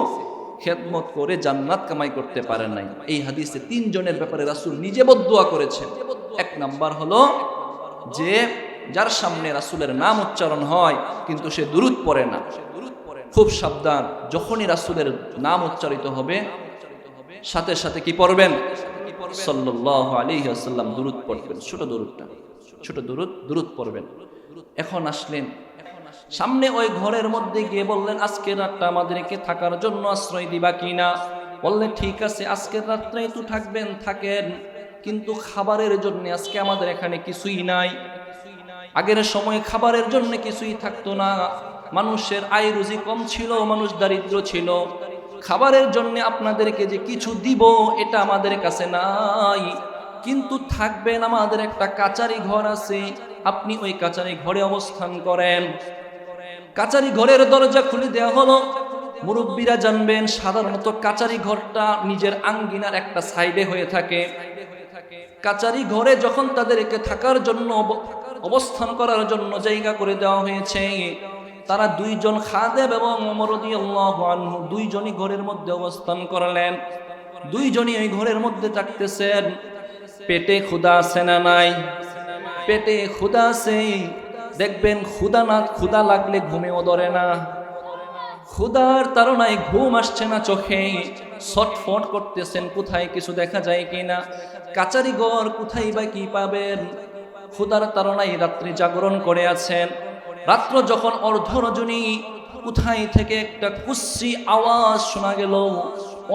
খেদমত করে জান্নাত কামাই করতে পারেন নাই। এই হাদিসে তিনজনের ব্যাপারে রাসূল নিজে বদদুয়া করেছেন। এক নাম্বার হলো যে যার সামনে রাসূলের নাম উচ্চারণ হয় কিন্তু সে দুরূদ পড়ে না। খুব সাবধান, যখনই রাসূলের নাম উচ্চারিত হবে সাথে সাথে কি পড়বেন? সাল্লাল্লাহু আলাইহি ওয়াসাল্লাম দুরূদ পড়বেন। ছোট দুরূদ পড়বেন। এখন আসলেন সামনে, ওই ঘরের মধ্যে গিয়ে বললেন আজকের রাতটা আমাদেরকে থাকার জন্য আশ্রয় দিবা কিনা? বললেন ঠিক আছে, আজকের রাতটাই তো থাকবেন, থাকেন, কিন্তু খাবারের জন্য আজকে আমাদের এখানে কিছুই নাই। আগের সময় খাবারের জন্য কিছুই থাকতো না, মানুষের আয় রুজি কম ছিল, মানুষ দারিদ্র ছিল। খাবারের জন্য আপনাদেরকে যে কিছু দিব এটা আমাদের কাছে নাই, কিন্তু থাকবেন, আমাদের একটা কাচারি ঘর আছে, আপনি ওই কাচারি ঘরে অবস্থান করেন। কাচারি ঘরের দরজা খুলে দেওয়া হলো। মুরব্বীরা জানবেন সাধারণত কাচারি ঘরটা নিজের আঙ্গিনার একটা সাইডে হয়ে থাকে। কাচারি ঘরে যখন তাদেরকে থাকার জন্য অবস্থান করার জন্য জায়গা করে দেওয়া হয়েছে, তারা দুইজন খাদেম এবং ওমর রাদিয়াল্লাহু আনহু দুইজনই ঘরের মধ্যে অবস্থান করলেন। দুইজনই ওই ঘরের মধ্যে থাকতেছেন। পেটে ক্ষুধা আছে না নাই? পেটে ক্ষুধা আছে। দেখবেন ক্ষুধা লাগলে ঘুমেও ধরে না, ক্ষুধার তাড়নায় ঘুম আসছে না চোখে, ছটফট করতেছেন কোথায় কিছু দেখা যায় কিনা। কাচারি ঘর কোথায় বা কি পাবেন? ক্ষুধার তাড়নায় রাত্রি জাগরণ করে আছেন। রাত্র যখন অর্ধরজনী, কোথায় থেকে একটা কুশ্রী আওয়াজ শোনা গেল,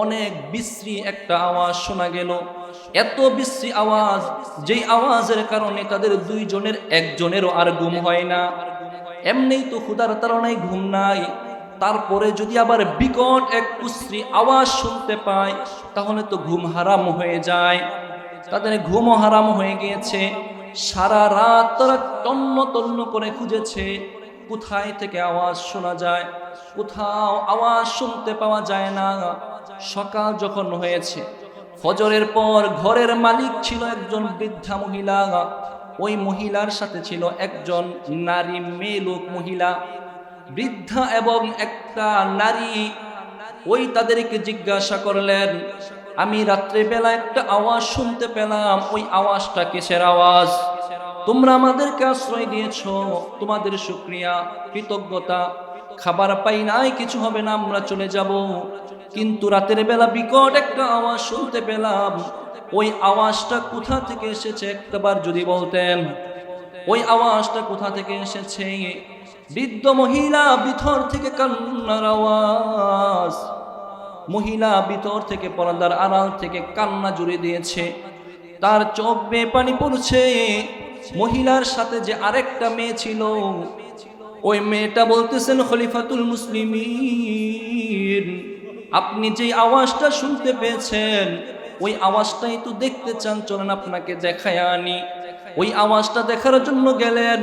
অনেক বিশ্রী একটা আওয়াজ শোনা গেল। এত বিশ্রী আওয়াজ, যেই আওয়াজের কারণে তাদের দুইজনের একজনেরও আর ঘুম হয় না। এমনিই তো ক্ষুধার তাড়নায় ঘুম নাই, তারপরে যদি আবার বিকট এক কুশ্রী আওয়াজ শুনতে পায় তাহলে তো ঘুম হারাম হয়ে যায়। তাদের ঘুমও হারাম হয়ে গিয়েছে। সারা রাত তারা তন্ন তন্ন করে খুঁজেছে কোথায় থেকে আওয়াজ শোনা যায়, কোথাও আওয়াজ শুনতে পাওয়া যায় না। সকাল যখন হয়েছে, ফজরের পর ঘরের মালিক ছিল একজন বৃদ্ধা মহিলা, ওই মহিলার সাথে ছিল একজন নারী, মেয়ে লোক মহিলা, বৃদ্ধা এবং একটা নারী। ওই তাদেরকে জিজ্ঞাসা করলেন, আমি রাত্রেবেলা একটা আওয়াজ শুনতে পেলাম, ওই আওয়াজটা কিসের আওয়াজ? তোমরা আমাদেরকে আশ্রয় দিয়েছো, তোমাদের শুকরিয়া, কৃতজ্ঞতা। খাবার পাই নাই, কিছু হবে না, আমরা চলে যাব, কিন্তু রাতের বেলা বিকট একটা আওয়াজ শুনতে পেলাম। ওই আওয়াজটা কোথা থেকে এসেছে একবার যদি বলতেন, ওই আওয়াজটা কোথা থেকে এসেছে? বৃদ্ধ মহিলা ভিতর থেকে কান্নার আওয়াজ, মহিলা ভিতর থেকে পর্দার আড়াল থেকে কান্না জুড়ে দিয়েছে, তার চোখ বেয়ে পানি পড়ছে। মহিলার সাথে যে আরেকটা মেয়ে ছিল, ওই মেয়েটা বলতেছেন, খলিফাতুল মুসলিমিন, আপনি যে আওয়াজটা শুনতে পেয়েছেন ওই আওয়াজটাই তো দেখতে চান, চলেন আপনাকে দেখায় আনি। ওই আওয়াজটা দেখার জন্য গেলেন।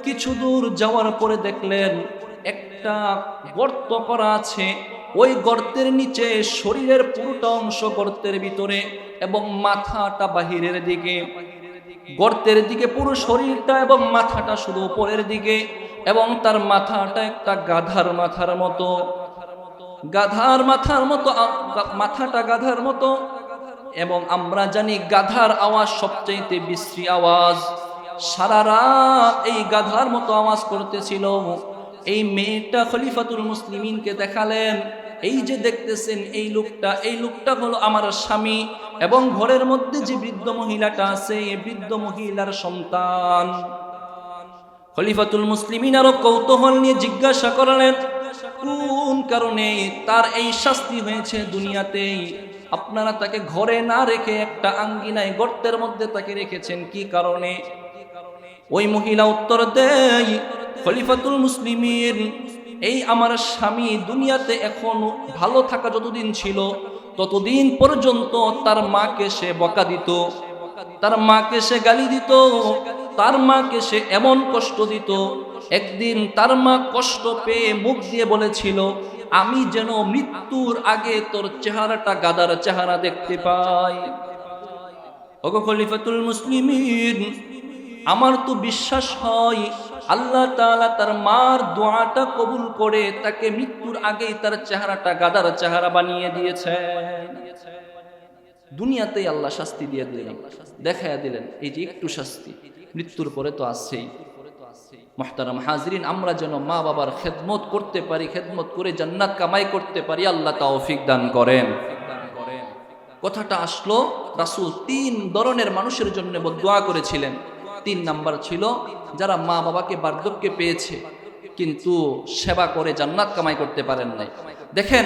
কিছু দূর যাওয়ার পরে দেখলেন একটা গর্ত করা আছে, ওই গর্তের নিচে শরীরের পুরোটা অংশ গর্তের ভিতরে এবং মাথাটা বাহিরের দিকে। গর্তের দিকে পুরো শরীরটা এবং মাথাটা শুধু উপরের দিকে, এবং তার মাথাটা একটা গাধার মাথার মতো, মাথাটা গাধার মতো। এবং আমরা জানি গাধার আওয়াজ সবচাইতে বিশ্রী আওয়াজ। সারা রাত এই গাধার মতো আওয়াজ করতেছিল। এই মেয়েটা খলিফাতুল মুসলিমিনকে দেখালেন, এই যে দেখতেছেন এই লোকটা হলো আমার স্বামী, এবং ঘরের মধ্যে যে বৃদ্ধ মহিলাটা আছে এই বৃদ্ধ মহিলার সন্তান। খলিফাতুল মুসলিমিন আরো কৌতূহল নিয়ে জিজ্ঞাসা করলেন, কোন কারণে তার এই শাস্তি হয়েছে দুনিয়াতেই? আপনারা তাকে ঘরে না রেখে একটা আঙ্গিনায় গর্তের মধ্যে তাকে রেখেছেন, কি কারণে? ওই মহিলা উত্তর দেয়, খলিফাতুল মুসলিমিন, এই আমার স্বামী দুনিয়াতে এখন ভালো থাকা যতদিন ছিল ততদিন পর্যন্ত তার মাকে সে বকা দিত, তার মাকে সে গালি দিত, তার মাকে সে এমন কষ্ট দিত, একদিন তার মা কষ্ট পেয়ে মুখ দিয়ে বলেছিল, আমি যেন মৃত্যুর আগে তোর চেহারাটা গাদার চেহারা দেখতে পাই। ওগো খলিফাতুল মুসলিমিন, আমার তো বিশ্বাস হয় আল্লাহ তাআলা তার মার দোয়াটা কবুল করে তাকে মৃত্যুর আগেই তার চেহারাটা গাদার চেহারা বানিয়ে দিয়েছেন। দুনিয়াতেই আল্লাহ শাস্তি দিয়ে দিলেন, দেখাইয়া দিলেন এই যে একটু শাস্তি, মৃত্যুর পরে তো আসছেই। মুহতারাম হাজরিন, আমরা যেন মা বাবার খেদমত করতে পারি, খেদমত করে জান্নাত কামাই করতে পারি, আল্লাহ তৌফিক দান করেন। কথাটা আসলো, রাসূল 3 ধরনের মানুষের জন্য বদদুয়া করেছিলেন। 3 নাম্বার ছিল যারা মা বাবাকে বার্ধক্যে পেয়েছে কিন্তু সেবা করে জান্নাত কামাই করতে পারেন নাই। দেখেন,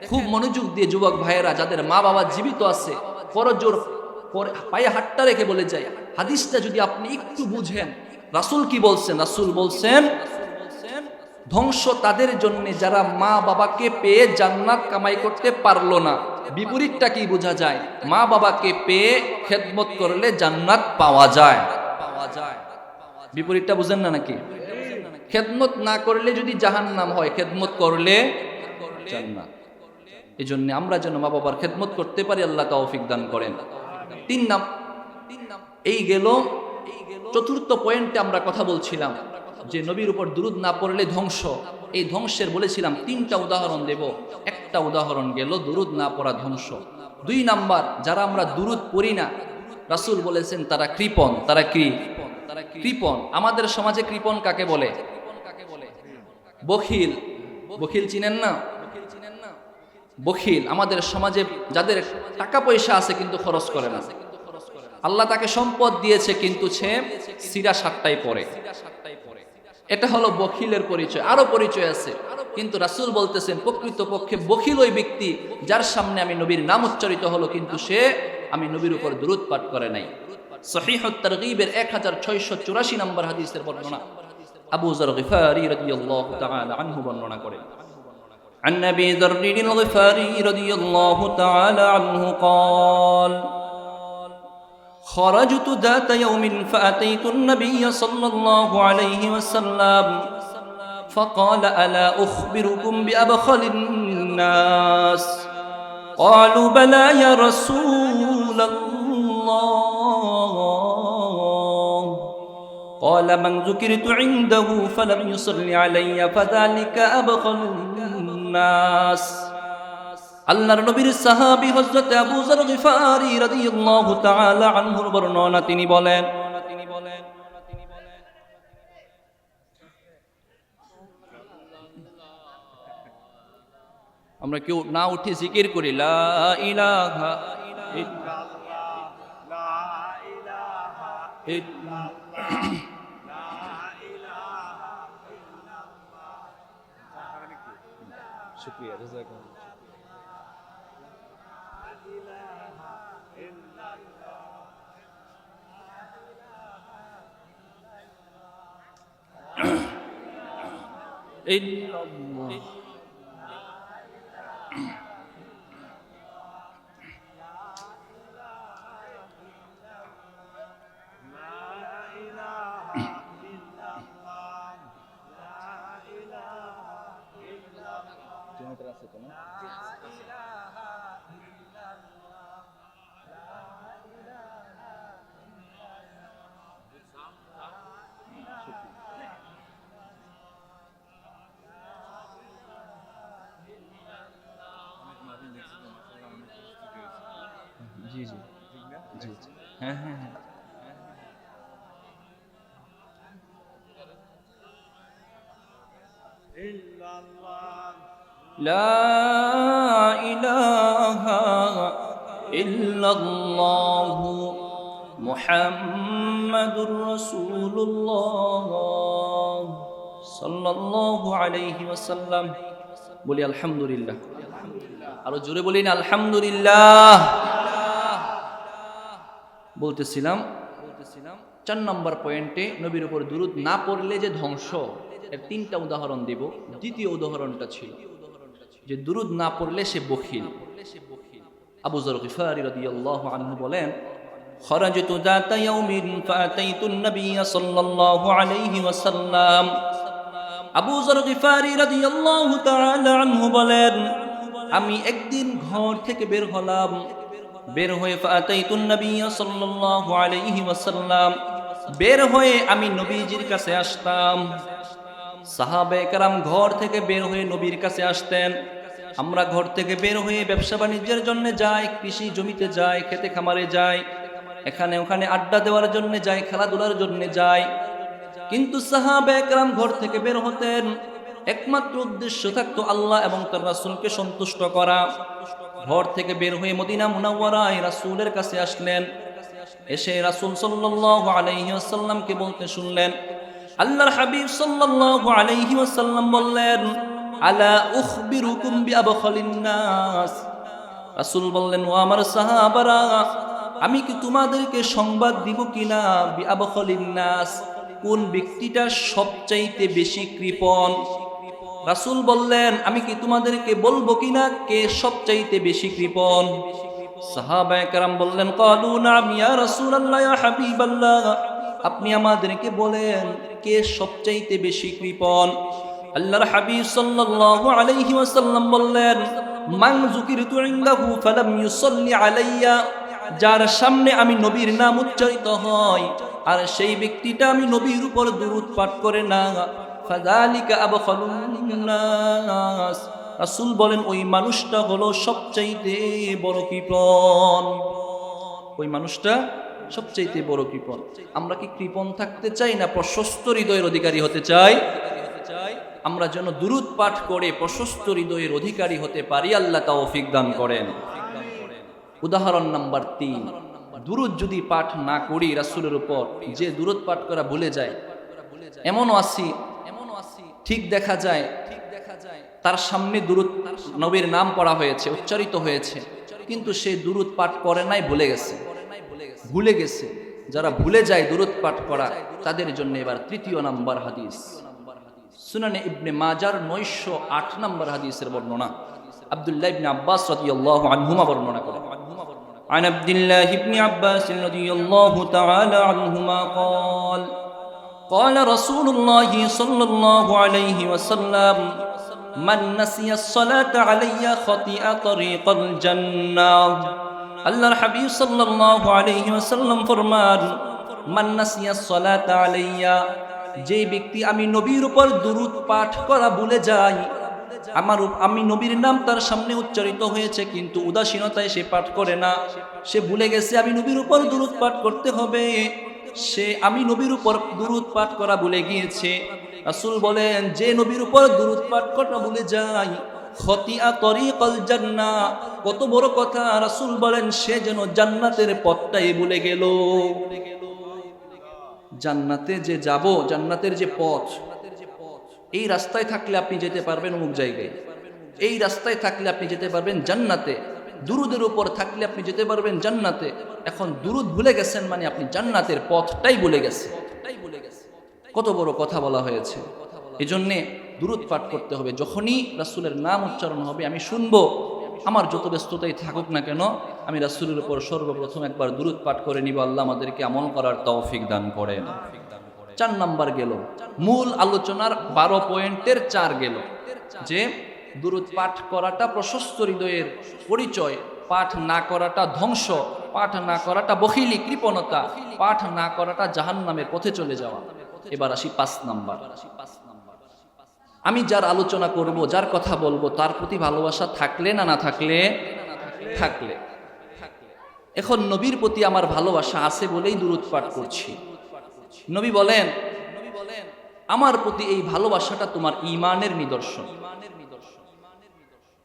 খুব মনোযোগ দিয়ে যুবক ভাইয়েরা, যাদের মা বাবা জীবিত আছে, করজোর পায়ে হাতটা রেখে বলে যায়, হাদিসটা যদি আপনি একটু বুঝেন রাসূল কি বলছেন। রাসূল বলছেন ধ্বংস তাদের জন্য যারা মা বাবাকে পেয়ে জান্নাত কামাই করতে পারলো না। বিপরীতটা কি বোঝা যায়? মা বাবাকে পেয়ে খেদমত করলে জান্নাত পাওয়া যায়। বিপরীতটা বুঝেন না নাকি? খেদমত না করলে যদি জাহান্নাম হয়, খেদমত করলে জান্নাত। এই জন্য আমরা যেন মা বাবার খেদমত করতে পারি, আল্লাহ তৌফিক দান করেন। 3 নাম্বার এই গেল। চতুর্থ পয়েন্টে আমরা কথা বলছিলাম যে নবীর উপর দুরূদ না পড়লে ধ্বংস। এই ধ্বংসের বলেছিলাম 3টা উদাহরণ দেব। একটা উদাহরণ গেল দুরূদ না পড়া ধ্বংস। 2 নাম্বার, যারা আমরা দুরূদ পড়ি না, রাসূল বলেছেন তারা কৃপণ। তারা কি? কৃপণ। আমাদের সমাজে কৃপণ কাকে বলে? বখিল। বখিল চিনেন না? বখিল আমাদের সমাজে যাদের টাকা পয়সা আছে কিন্তু খরচ করে না। আল্লাহ তাকে সম্পদ দিয়েছে কিন্তু সে সিরা সাতটাই পড়ে। এটা হলো বখিলের পরিচয়। আরো পরিচয় আছে, কিন্তু রাসূল বলতেছেন প্রকৃতপক্ষে বখিল ওই ব্যক্তি যার সামনে আমি নবীর নাম উচ্চারিত হলো কিন্তু সে আমি নবীর উপর দুরূদ পাঠ করে নাই। সহিহুত তারগীবের 1684 নম্বর হাদিসের বর্ণনা আবু যর গিফারি রাদিয়াল্লাহু তাআলা আনহু বর্ণনা করেন। عن أبي ذر الغفاري رضي الله تعالى عنه قال خرجت ذات يوم فأتيت النبي صلى الله عليه وسلم فقال ألا أخبركم بأبخل الناس قالوا بلى يا رسول الله قال من ذكرت عنده فلم يصل علي فذلك أبخل الناس আল্লাহর নবীর সাহাবী হযরত আবু যর গিফারি রাদিয়াল্লাহু তাআলা আনহুর বর্ণনা তিনি বলেন, আমরা কেউ না উঠে জিকির করি লা ইলাহা ইল্লাল্লাহ লা ইলাহা ইল্লাল্লাহ লা ইলাহা ইল্লাল্লাহ। শুকরিয়া, জাযাকাল্লাহ। জি জি জি জি, হ্যাঁ হ্যাঁ হ্যাঁ। লা ইলাহা ইল্লাল্লাহু মুহাম্মাদুর রাসূলুল্লাহ সাল্লাল্লাহু আলাইহি ওয়াসাল্লাম। বলি আলহামদুলিল্লাহ। আরো জোরে বলি না আলহামদুলিল্লাহ। বলতেছিলাম 4 নম্বর পয়েন্টে নবীর উপর দুরূদ না পড়লে যে ধ্বংস, এর 3টা উদাহরণ দেব। দ্বিতীয় উদাহরণটা ছিল যে দুরূদ না পড়লে সে বখিল। আবু যর গিফারি রাদিয়াল্লাহু আনহু বলেন, خرجت ذات يوم فأتيت النبي صلى الله عليه وسلم আবু যর গিফারি রাদিয়াল্লাহু তাআলা আনহু বলেন, আমি একদিন ঘর থেকে বের হলাম, বের হয়ে ফাতাইতুন নবী সাল্লাল্লাহু আলাইহি ওয়াসাল্লাম, বের হয়ে আমি নবীজির কাছে আসতাম। সাহাবায়ে কেরাম ঘর থেকে বের হয়ে নবীর কাছে আসতেন। আমরা ঘর থেকে বের হয়ে ব্যবসা বাণিজ্যের জন্য যাই, কৃষি জমিতে যাই, খেতে খামারে যাই, এখানে ওখানে আড্ডা দেওয়ার জন্য যাই, খেলাধুলার জন্য যাই। কিন্তু সাহাবায়ে কেরাম ঘর থেকে বের হতেন, একমাত্র উদ্দেশ্য থাকতো আল্লাহ এবং তার রাসূলকে সন্তুষ্ট করা। ঘর থেকে বের হয়ে মদিনা মুনাওয়ারায় রাসূলের কাছে আসলেন। এসে রাসূল সাল্লাল্লাহু আলাইহি ওয়াসাল্লামকে বলতে শুনলেন। আল্লাহর হাবিব সাল্লাল্লাহু আলাইহি ওয়াসাল্লাম বললেন, আলা উখবিরুকুম বিআবখালিন নাস। রাসূল বললেন, ও আমার সাহাবারা, আমি কি তোমাদেরকে সংবাদ দিব কিনা বিআবখালিন নাস, কোন ব্যক্তিটা সবচাইতে বেশি কৃপণ। রাসূল বললেন, আমি কি তোমাদেরকে বলবো কিনা কে সবচাইতে বেশি কৃপণ। সাহাবায়ে কেরাম বললেন, ক্বালু নাম ইয়া রাসূলুল্লাহ ইয়া হাবিবাল্লাহ, আপনি আমাদেরকে বলেন কে সবচাইতে বেশি কৃপণ। আল্লাহর হাবিব সাল্লাল্লাহু আলাইহি ওয়াসাল্লাম বললেন, মান যুকিরতু ইনদাহু ফালাম ইউসাল্লি আলাইয়া, যার সামনে আমি নবীর নাম উচ্চারিত হয় আর সেই ব্যক্তিটা আমি নবীর উপর দুরূদ পাঠ করে না, ফাযালিকা আবখালুন নাস। রাসূল বলেন, ওই মানুষটা হলো সবচাইতে বড় কৃপণ। ওই মানুষটা সবচাইতে বড় কৃপণ। আমরা কি কৃপণ থাকতে চাই না প্রশস্ত হৃদয়ের অধিকারী হতে চাই? আমরা যেন দুরূদ পাঠ করে প্রশস্ত হৃদয়ের অধিকারী হতে পারি, আল্লাহ তৌফিক দান করেন। উদাহরণ নাম্বার 3, দুরূদ যদি পাঠ না করি রাসূলের উপর, যে দুরূদ পাঠ করা ভুলে যায়। এমনও আছি ঠিক দেখা যায় তার সামনে দুরূদ নবীর নাম পড়া হয়েছে, উচ্চারিত হয়েছে, কিন্তু সে দুরূদ পাঠ করে নাই, ভুলে গেছে। যারা ভুলে যায় দুরূদ পাঠ করা, তাদের জন্য এবার 3 নম্বর হাদিস, সুনানে ইবনে মাজার 908 নম্বর হাদিসের বর্ণনা। আব্দুল্লাহ ইবনে আব্বাস রাদিয়াল্লাহু আনহুমা বর্ণনা করেন। عن عبد الله بن عباس رضي الله تعالى عنهما قال قال رسول الله صلى الله عليه وسلم من نسي الصلاة علي خطئ طريق الجنة। আল্লাহর হাবিব সাল্লাল্লাহু আলাইহি ওয়াসাল্লাম ফরমান, মান নাসিয়াস সালাতা আলাইয়া, যে ব্যক্তি আমি নবীর উপর দুরূদ পাঠ করা ভুলে যাই, আমি নবীর নাম তার সামনে উচ্চারিত হয়েছে কিন্তু উদাসীনতায় সে পাঠ করে না, সে ভুলে গেছে আমি নবীর উপর দুরূদ পাঠ করতে হবে, আমি নবীর উপর দুরূদ পাঠ করা ভুলে গিয়েছে। রাসূল বলেন, যে নবীর উপর দুরূদ পাঠ করা ভুলে যায়, খতিয়া তরিকাল জান্নাহ, কত বড় কথা। রাসূল বলেন, সে যেন জান্নাতের পথটাই ভুলে গেল। জান্নাতে যে যাব, জান্নাতের যে পথ, এই রাস্তায় থাকলে আপনি যেতে পারবেন অমুক জায়গায়, এই রাস্তায় থাকলে আপনি যেতে পারবেন জান্নাতে, দুরূদের উপর থাকলে আপনি যেতে পারবেন জান্নাতে। এখন দুরূদ ভুলে গেছেন মানে আপনি জান্নাতের পথটাই ভুলে গেছেন। কত বড় কথা বলা হয়েছে। এজন্যে দুরূদ পাঠ করতে হবে। যখনই রাসূলের নাম উচ্চারণ হবে আমি শুনবো, আমার যত ব্যস্ততাই থাকুক না কেন, আমি রাসূলের উপর সর্বপ্রথম একবার দুরূদ পাঠ করে নিব। আল্লাহ আমাদেরকে আমল করার তৌফিক দান করেন। 4 নাম্বার গেল, মূল আলোচনার 12 পয়েন্টের 4 গেল, যে দুরূদ পাঠ করাটা প্রশস্ত হৃদয়ের পরিচয়, পাঠ না করাটা ধ্বংস, পাঠ না করাটা বখিলি, কৃপণতা, পাঠ না করাটা জাহান্নামের পথে চলে যাওয়া। এবার আসি 5 নাম্বার। আমি যার আলোচনা করব, যার কথা বলবো, তার প্রতি ভালোবাসা থাকলে না থাকলে? থাকলে। এখন নবীর প্রতি আমার ভালোবাসা আছে বলেই দুরূদ পাঠ করছি। নবী বলেন, আমার প্রতি এই ভালোবাসাটা তোমার ঈমানের নিদর্শন।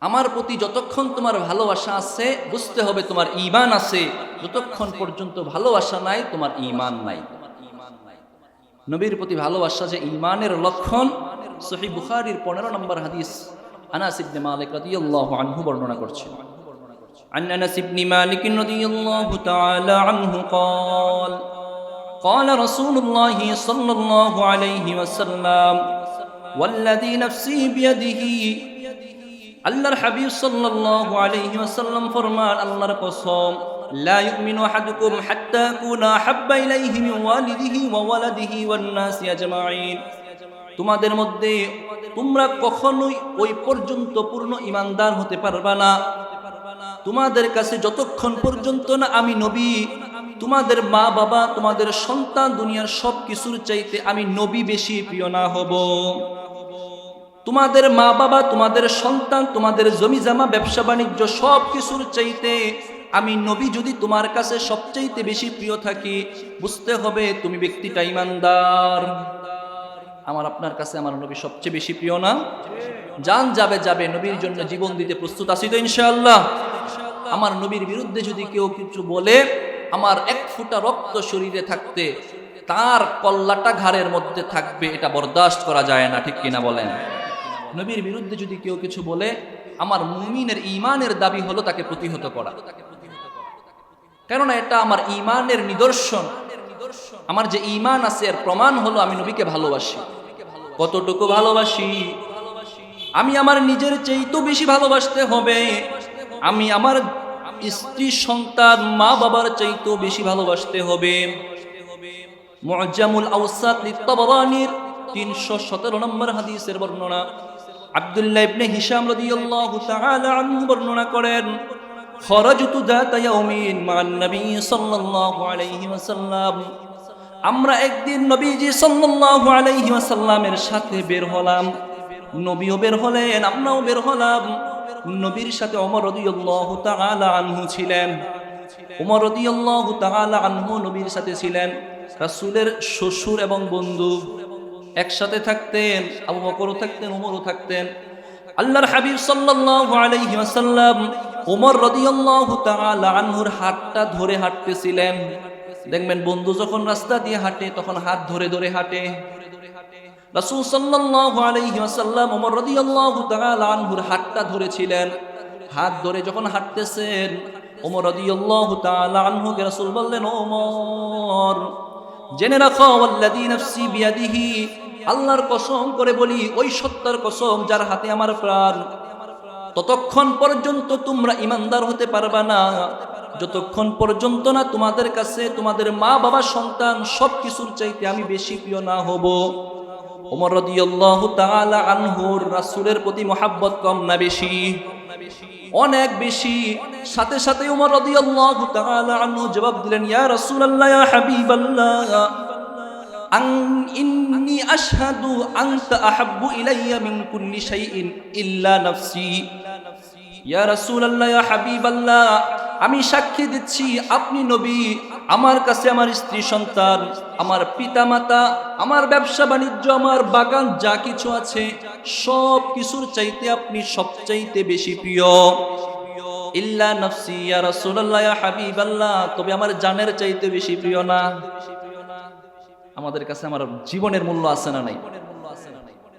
আমার প্রতি যতক্ষণ তোমার ভালোবাসা আছে, বুঝতে হবে তোমার ঈমান আছে। যতক্ষণ পর্যন্ত ভালোবাসা নাই, তোমার ঈমান নাই। নবীর প্রতি ভালোবাসা যে ঈমানের লক্ষণ, সহিহ বুখারীর 15 নম্বর হাদিস, আনাস ইবনে মালিক রাদিয়াল্লাহু আনহু বর্ণনা করছেন। عن أنس بن مالك رضي الله تعالى عنه قال قال رسول الله صلى الله عليه وسلم والذي نفسي بيده আল্লাহর হাবিব সাল্লাল্লাহু আলাইহি ওয়াসাল্লাম ফরমান, আল্লাহর কসম, লা ইউমিনু আহাদুকুম হাত্তা কুনা হাব্বা ইলাইহি মিন ওয়ালিদিহি ওয়া ওয়ালাদিহি ওয়ান নাসি আজমাইন। তোমাদের মধ্যে তোমরা কখনোই ওই পর্যন্ত পূর্ণ ঈমানদার হতে পারবা না তোমাদের কাছে যতক্ষণ পর্যন্ত না আমি নবী, তোমাদের মা বাবা, তোমাদের সন্তান, দুনিয়ার সব কিছুর চাইতে আমি নবী বেশি প্রিয় না হব। তোমাদের মা বাবা, তোমাদের সন্তান, তোমাদের জমি জামা, ব্যবসা বাণিজ্য সব কিছুর চাইতে আমি নবী যদি তোমার কাছে সবচাইতে বেশি প্রিয় থাকি, বুঝতে হবে তুমি ব্যক্তিটা ঈমানদার। আমার আপনার কাছে আমার নবী সবচেয়ে বেশি প্রিয় না? জান যাবে যাবে, নবীর জন্য জীবন দিতে প্রস্তুত আছি তো ইনশাআল্লাহ? আমার নবীর বিরুদ্ধে যদি কেউ কিছু বলে, আমার এক ফোঁটা রক্ত শরীরে থাকতে তার কল্লাটা ঘাড়ের মধ্যে থাকবে, এটা বরদাস্ত করা যায় না, ঠিক কিনা বলেন? নবীর বিরুদ্ধে যদি কেউ কিছু বলে, আমার মুমিনের ঈমানের দাবি হলো তাকে প্রতিহত করা, কেননা এটা আমার ঈমানের নিদর্শন। আমার যে ঈমান আছে এর প্রমাণ হলো আমি নবীকে ভালোবাসি। কতটুকু ভালোবাসি? আমি আমার নিজের চাইতেও বেশি ভালোবাসতে হবে, আমি আমার স্ত্রী, সন্তান, মা বাবার চাইতেও বেশি ভালোবাসতে হবে। মুআজ্জামুল আওসাত লিত-তাবারানির 317 নম্বর হাদিসের বর্ণনা, আব্দুল্লাহ ইবনে হিশাম রাদিয়াল্লাহু তাআলা আনহু বর্ণনা করেন, খরাজতু যাতা ইয়াউমিন মা'আন নবী সাল্লাল্লাহু আলাইহি ওয়াসাল্লাম। আমরা একদিন নবীজি সাল্লাল্লাহু আলাইহি ওয়াসাল্লামের সাথে বের হলাম, নবীও বের হলেন, আমরাও বের হলাম। নবীর সাথে ওমর রাদিয়াল্লাহু তাআলা আনহু ছিলেন। ওমর রাদিয়াল্লাহু তাআলা আনহু নবীর সাথে ছিলেন, রাসূলের শ্বশুর এবং বন্ধু একসাথে থাকতেন। আবু বকরও থাকতেন, ওমরও থাকতেন। আল্লাহর হাবিব সাল্লাল্লাহু আলাইহি ওয়াসাল্লাম ওমর রাদিয়াল্লাহু তাআলা আনহুর হাতটা ধরে হাঁটতেছিলেন। দেখবেন বন্ধু যখন রাস্তা দিয়ে হাঁটে তখন হাত ধরে ধরে হাঁটে। রাসূল সাল্লাল্লাহু আলাইহি ওয়াসাল্লাম ওমর রাদিয়াল্লাহু তাআলা আনহুর হাতটা ধরেছিলেন। হাত ধরে যখন হাঁটতেছেন, ওমর রাদিয়াল্লাহু তাআলা আনহুকে রাসূল বললেন, ওমর জেনে রাখো, ওয়াল্লাযী নাফসি বিয়াদিহি, আল্লাহর কসম করে বলি, ওই সত্তার কসম যার হাতে আমার প্রাণ, ততক্ষণ পর্যন্ত তোমরা ঈমানদার হতে পারবা না যতক্ষণ পর্যন্ত না তোমাদের কাছে তোমাদের মা বাবা, সন্তান সব কিছুর চাইতে আমি বেশি প্রিয় না হব। ওমর রাদিয়াল্লাহু তাআলা আনহুর রাসূলের প্রতি মহব্বত কম না বেশি? অনেক বেশি। সাথে সাথে ওমর রাদিয়াল্লাহু তাআলা আনহু জবাব দিলেন, ইয়া রাসূলুল্লাহ, ইয়া হাবিবাল্লাহ, ইন্নী আশহাদু আনতা আহাব্বু ইলাইয়া মিন কুল্লি শাইইন ইল্লা নাফসি। ইয়া রাসূলুল্লাহ, ইয়া হাবিবাল্লাহ, আমি সাক্ষী দিচ্ছি আপনি নবী, আমার কাছে আমার স্ত্রী, সন্তান, আমার পিতা মাতা, আমার ব্যবসা বাণিজ্য, আমার বাগান যা কিছু আছে সব কিছুর চাইতে আপনি সবচাইতে বেশি প্রিয়। ইল্লা নাফসি, ইয়া রাসূলুল্লাহ, ইয়া হাবিবাল্লাহ, তবে আমার জানের চাইতে বেশি প্রিয় না। আমাদের কাছে আমার জীবনের মূল্য আছে না নাই?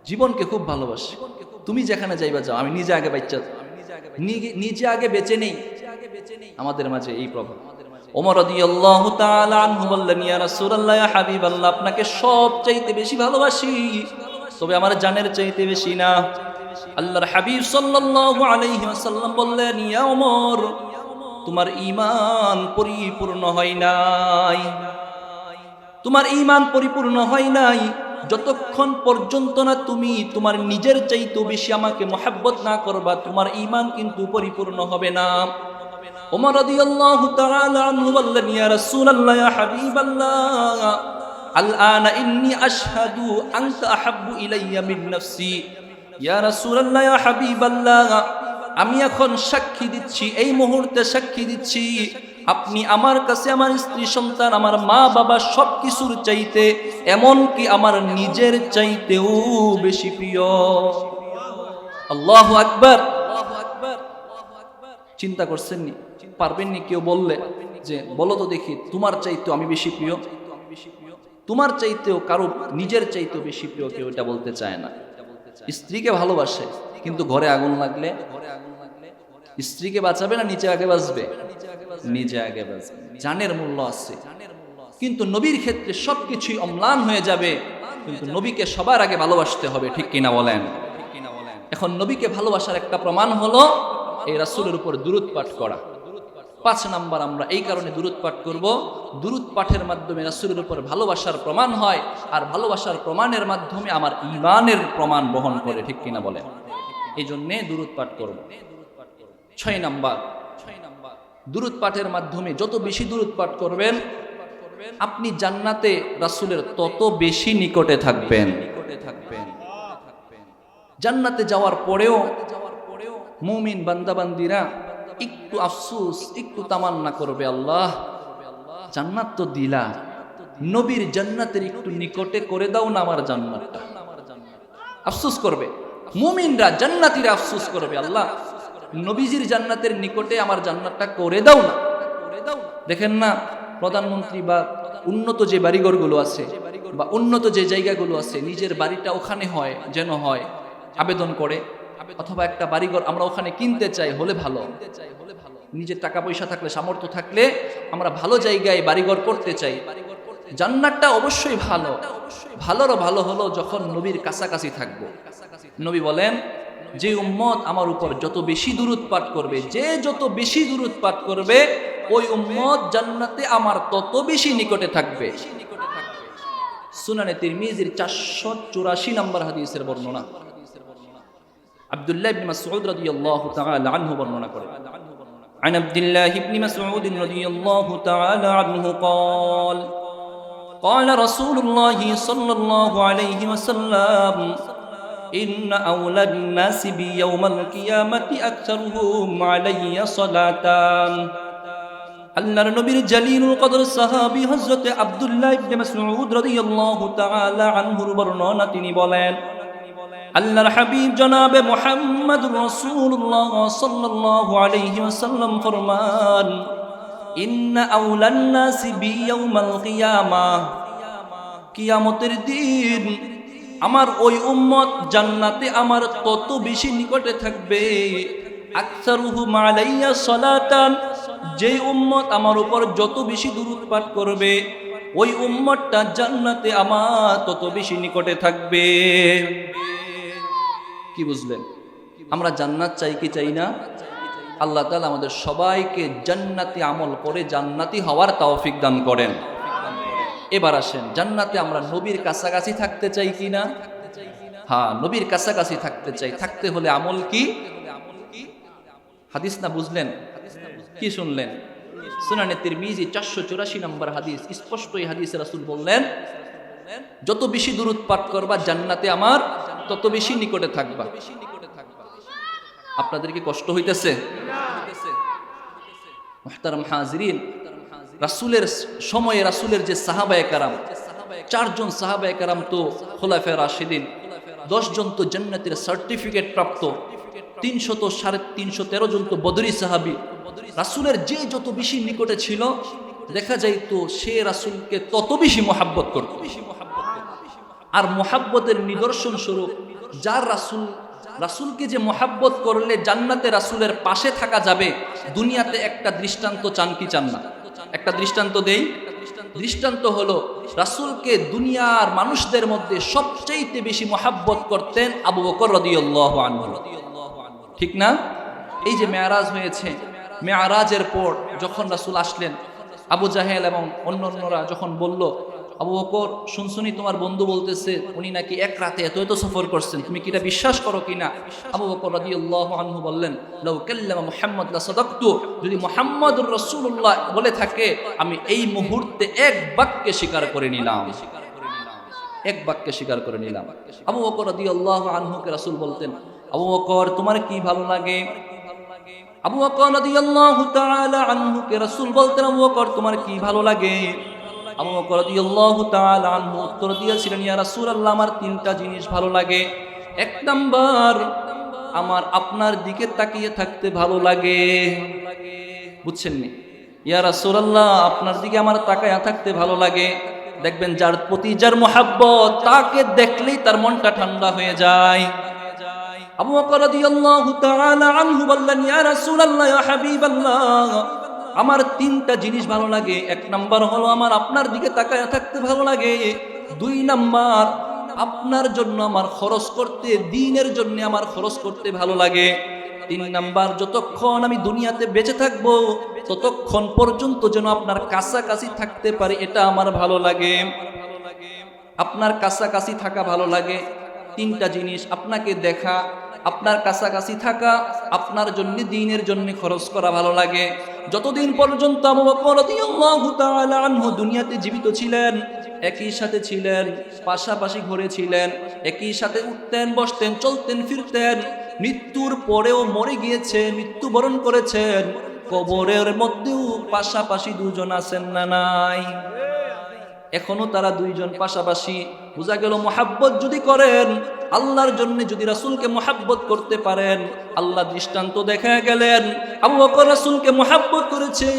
জীবনকে খুব ভালোবাসি। তুমি যেখানে যাইবা যাও, আমি নিজে আগে বাচ্চা, নিজে আগে বেঁচে নেই। আমাদের মাঝে এই প্রভাব। ওমর রাদিয়াল্লাহু তাআলা আনহু বললেন, ইয়া রাসূলুল্লাহ, ইয়া হাবিবাল্লাহ, আপনাকে সবচাইতে বেশি ভালোবাসি, তবে আমার জানের চাইতে বেশি না। আল্লাহর হাবিব সাল্লাল্লাহু আলাইহি ওয়াসাল্লাম বললেন, ইয়া ওমর, তোমার ঈমান পরিপূর্ণ হয় নাই, তোমার ঈমান পরিপূর্ণ হয় নাই যতক্ষণ পর্যন্ত না তুমি তোমার নিজের চাইতেও বেশি আমাকে মহব্বত না করবা, তোমার ঈমান কিন্তু পরিপূর্ণ হবে না। ওমর রাদিয়াল্লাহু তাআলা আনহু বললেন, ইয়া রাসূলুল্লাহ, ইয়া হাবিবাল্লাহ, আলআনা ইন্নী আশহাদু আনতা আহাব্বু ইলাইয়া মিন নাফসি। ইয়া রাসূলুল্লাহ, ইয়া হাবিবাল্লাহ, আমি এখন সাক্ষী দিচ্ছি, এই মুহূর্তে সাক্ষী দিচ্ছি, আপনি আমার কাছে আমার স্ত্রী, সন্তান, আমার মা বাবা সব কিছুর চাইতে, এমনকি আমার নিজের চাইতেও বেশি প্রিয়। আল্লাহু আকবার। চিন্তা করছেননি, পারবেননি কেউ বললে যে বলো তো দেখি, তোমার চাইতেও আমি বেশি প্রিয়? তোমার চাইতেও কারো নিজের চাইতেও বেশি প্রিয় কেউ এটা বলতে চায় না। স্ত্রীকে ভালোবাসে, কিন্তু ঘরে আগুন লাগলে স্ত্রীকে বাঁচাবে না নিচে আগে বাঁচবে? নিজে আগে বাঁচবে। জানের মূল্য আছে, কিন্তু নবীর ক্ষেত্রে সবকিছুই অম্লান হয়ে যাবে, কিন্তু নবীকে সবার আগে ভালোবাসতে হবে, ঠিক কিনা বলেন? এখন নবীকে ভালোবাসার একটা প্রমাণ হলো এই রাসূলের উপর দুরূদ পাঠ করা। 5 নাম্বার, আমরা এই কারণে দুরূদ পাঠ করব, দুরূদ পাঠের মাধ্যমে রাসূলের উপর ভালোবাসার প্রমাণ হয়, আর ভালোবাসার প্রমাণের মাধ্যমে আমার ঈমানের প্রমাণ বহন করে, ঠিক কিনা বলেন? এই জন্যে দুরূদ পাঠ করব। 6 নাম্বার, দুরূদ পাঠের মাধ্যমে যত বেশি দুরূদ পাঠ করবেন আপনি জান্নাতে রাসূলের তত বেশি নিকটে থাকবেন। জান্নাতে যাওয়ার পরেও মুমিন বান্দাবান্দিরা একটু আফসোস, একটু তামান্না করবে, আল্লাহ জান্নাত তো দিলা, নবীর জান্নাতের একটু নিকটে করে দাও না আমার জান্নাতটা। আফসোস করবে মুমিনরা, জান্নাতীরা আফসোস করবে, আল্লাহ নবীজির জান্নাতের নিকটে আমার জান্নাতটা করে দাও না। দেখেন না, প্রধানমন্ত্রী বা উন্নত যে বাড়িঘরগুলো আছে বা উন্নত যে জায়গাগুলো আছে, নিজের বাড়িটা ওখানে হয় যেন হয়, আবেদন করে, অথবা একটা বাড়িঘর আমরা ওখানে কিনতে চাই, হলে ভালো, নিজের টাকা পয়সা থাকলে, সামর্থ্য থাকলে আমরা ভালো জায়গায় বাড়িঘর করতে চাই। জান্নাতটা অবশ্যই ভালো, ভালোরও ভালো হলো যখন নবীর কাছাকাছি থাকবো। নবী বলেন, যে উম্মত আমার উপর যত বেশি দুরূদ পাঠ করবে, যে যত বেশি দুরূদ পাঠ করবে, ওই উম্মত জান্নাতে আমার তত বেশি নিকটে থাকবে। সুনানে তিরমিজির 484 নম্বর হাদিসের বর্ণনা, আব্দুল্লাহ ইবনে মাসউদ রাদিয়াল্লাহু তাআলা আনহু বর্ণনা করেন। عن عبد الله بن مسعود رضي الله تعالى عنه قال قال رسول الله صلى الله عليه وسلم إن أولى الناس بي يوم القيامة أكثرهم علي صلاة। আল্লাহর নবীর জালিলুল কদর সাহাবী হযরত আব্দুল্লাহ ইবনে মাসউদ রাদিয়াল্লাহু তাআলা আনহুর বর্ণনা, তিনি বলেন, আল্লাহর হাবিব জনাবে মুহাম্মদুর রাসূলুল্লাহ সাল্লাল্লাহু আলাইহি ওয়াসাল্লাম ফরমান, ইন্না আউলান নাসি বি ইয়াউমাল কিয়ামাহ, কিয়ামতের দিন আমার ওই উম্মত জান্নাতে আমার তত বেশি নিকটে থাকবে, আকসারুহুম আলাইয়া সালাতান, যে উম্মত আমার উপর যত বেশি দুরূদ পাঠ করবে ওই উম্মতটা জান্নাতে আমার তত বেশি নিকটে থাকবে। কি বুঝলেন? আমরা জান্নাত চাই কি চাই না? আল্লাহ তাআলা আমাদের সবাইকে জান্নাতি আমল করে জান্নাতি হওয়ার তৌফিক দান করেন। এবার আসেন, জান্নাতে আমরা নবীর কাছাকাছি থাকতে চাই কি না? হ্যাঁ, নবীর কাছাকাছি থাকতে চাই। থাকতে হলে আমল কি? হাদিস না বুঝলেন? কি শুনলেন? সুনানে তিরমিজি 484 নম্বর হাদিস, স্পষ্ট এই হাদিসে রাসূল বললেন, যত বেশি দুরূদ পাঠ করবা জান্নাতে আমার তত বেশি নিকটে থাকবা। আপনাদের কি কষ্ট হইতেছে? মুহতারাম হাজিরিন, রাসূলের সময়ে রাসূলের যে সাহাবায়ে কেরাম, 4 জন সাহাবায়ে কেরাম তো খুলাফায়ে রাশিদিন, 10 জন তো জান্নাতের সার্টিফিকেট প্রাপ্ত, 313 জন তো বদরি সাহাবী। রাসূলের যে যত বেশি নিকটে ছিল, দেখা যাইতো সে রাসূলকে তত বেশি মহব্বত করত। আর মহব্বতের নিদর্শন স্বরূপ, যার রাসূলকে যে মহব্বত করলে জান্নাতে রাসূলের পাশে থাকা যাবে, দুনিয়াতে একটা দৃষ্টান্ত চান কি চান না? একটা দৃষ্টান্ত দেই। দৃষ্টান্ত হলো, রাসূলকে দুনিয়ার মানুষদের মধ্যে সবচেয়ে বেশি মহব্বত করতেন আবু বকর রাদিয়াল্লাহু আনহু, ঠিক না? এই যে মেরাজ হয়েছে, মেরাজের পর যখন রাসূল আসলেন, আবু জাহেল এবং অন্যান্যরা যখন বলল, আবু বকর শুনছুনি তোমার বন্ধু বলতেছে উনি নাকি এক রাতে এত এত সফর করছেন, তুমি কি এটা বিশ্বাস করো কিনা? আবু বকর রাদিয়াল্লাহু আনহু বললেন, লাউ কাল্লামা মুহাম্মদ লা সাদাকতু, যদি মুহাম্মদুর রাসূলুল্লাহ বলে থাকে আমি এই মুহূর্তে এক বাক্যে স্বীকার করে নিলাম, এক বাক্যে স্বীকার করে নিলাম। আবু বকর রাদিয়াল্লাহু আনহুকে রাসূল বলতেন, আবু বকর তোমার কি ভালো লাগে? আবু বকর রাদিয়াল্লাহু তাআলা আনহুকে রাসূল বলতেন, আবু বকর তোমার কি ভালো লাগে? আবু বকর রাদিয়াল্লাহু তাআলা আনহু উত্তর দিয়েছিলেন, ইয়া রাসূলুল্লাহ আমার 3টা জিনিস ভালো লাগে। 1 নাম্বার, আমার আপনার দিকে তাকিয়ে থাকতে ভালো লাগে। বুঝছেন নি? ইয়া রাসূলুল্লাহ আপনার দিকে আমার তাকায়া থাকতে ভালো লাগে। দেখবেন যার প্রতি যার মহব্বত, তাকে দেখলেই তার মনটা ঠান্ডা হয়ে যায়। আবু বকর রাদিয়াল্লাহু তাআলা আনহু বললেন, ইয়া রাসূলুল্লাহ ইয়া হাবিবাল্লাহ আমার 3টা জিনিস ভালো লাগে। 1 নাম্বার হলো আমার আপনার দিকে তাকায়া থাকতে ভালো লাগে। 2 নাম্বার, আপনার জন্য আমার খরচ করতে, দ্বীনের জন্য আমার খরচ করতে ভালো লাগে। 3 নাম্বার, যতক্ষণ আমি দুনিয়াতে বেঁচে থাকবো ততক্ষণ পর্যন্ত যেন আপনার কাছাকাছি থাকতে পারি, এটা আমার ভালো লাগে। আপনার কাছাকাছি থাকা ভালো লাগে। তিনটা জিনিস, আপনাকে দেখা, আপনার কাছাকাছি থাকা, আপনার জন্য দ্বীনের জন্য খরচ করা ভালো লাগে। যতদিন পর্যন্ত আবু বকর রাদিয়াল্লাহু তাআলা আনহু দুনিয়াতে জীবিত ছিলেন, একই সাথে ছিলেন, পাশাপাশি ঘরে ছিলেন, একই সাথে উঠতেন, বসতেন, চলতেন, ফিরতেন। মৃত্যুর পরেও মরে গিয়েছেন, মৃত্যুবরণ করেছেন, কবরের মধ্যেও পাশাপাশি দুজন আছেন না নাই? এখনো তারা দুইজন পাশাপাশি। বোঝা গেল মোহাব্বত যদি করেন, আল্লাহর জন্য যদি রাসূলকে মোহাব্বত করতে পারেন, আল্লাহ দৃষ্টান্ত দেখা গেলেন। আবু বকর রাসূলকে মোহাব্বত করেছে,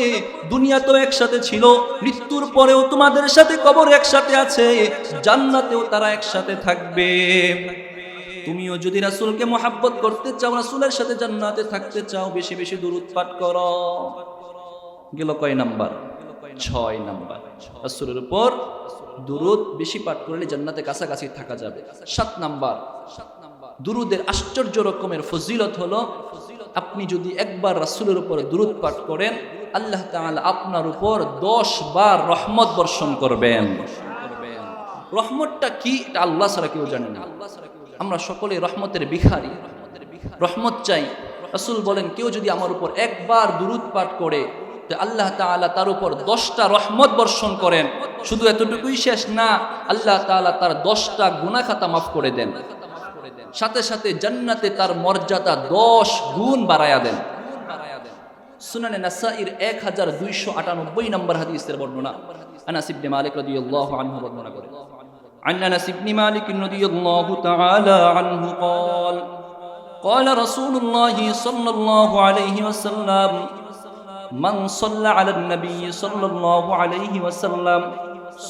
দুনিয়াতেও একসাথে ছিল, মৃত্যুর পরেও তোমাদের সাথে কবর একসাথে আছে, জান্নাতেও তারা একসাথে থাকবে। তুমিও যদি রাসূলকে মোহাব্বত করতে চাও, রাসূলের সাথে জান্নাতে থাকতে চাও, বেশি বেশি দুরূদ পাঠ করো। গেল কয় নাম্বার? 6 নাম্বার। রাসূলের উপর দুরূদ বেশি পাঠ করলে জান্নাতে কাছাকাছি থাকা যাবে। 7 নাম্বার, দুরূদের আশ্চর্য রকমের ফজিলত হলো, আপনি যদি একবার রাসূলের উপর দুরূদ পাঠ করেন, আল্লাহ তাআলা আপনার উপর 10 বার রহমত বর্ষণ করবেন। রহমতটা কি, এটা আল্লাহ ছাড়া কেউ জানে না। আমরা সকলে রহমতের ভিখারি, রহমত চাই। রাসূল বলেন, কেউ যদি আমার উপর একবার দুরূদ পাঠ করে, তো আল্লাহ তাআলা তার উপর 10টা রহমত বর্ষণ করেন। শুধু এতটুকুই শেষ না, আল্লাহ তাআলা তার 10টা গুনাহ খাতা মাফ করে দেন, সাথে সাথে জান্নাতে তার মর্যাদা 10 গুণ বাড়ায়া দেন। সুনানে নাসাঈর 1298 নম্বর হাদিসের বর্ণনা। আনাস ইবনে মালিক রাদিয়াল্লাহু আনহু বর্ণনা করেন, عن أنس بن مالك رضي الله تعالى عنه قال قال رسول الله صلى الله عليه وسلم من صلى على النبي صلى الله عليه وسلم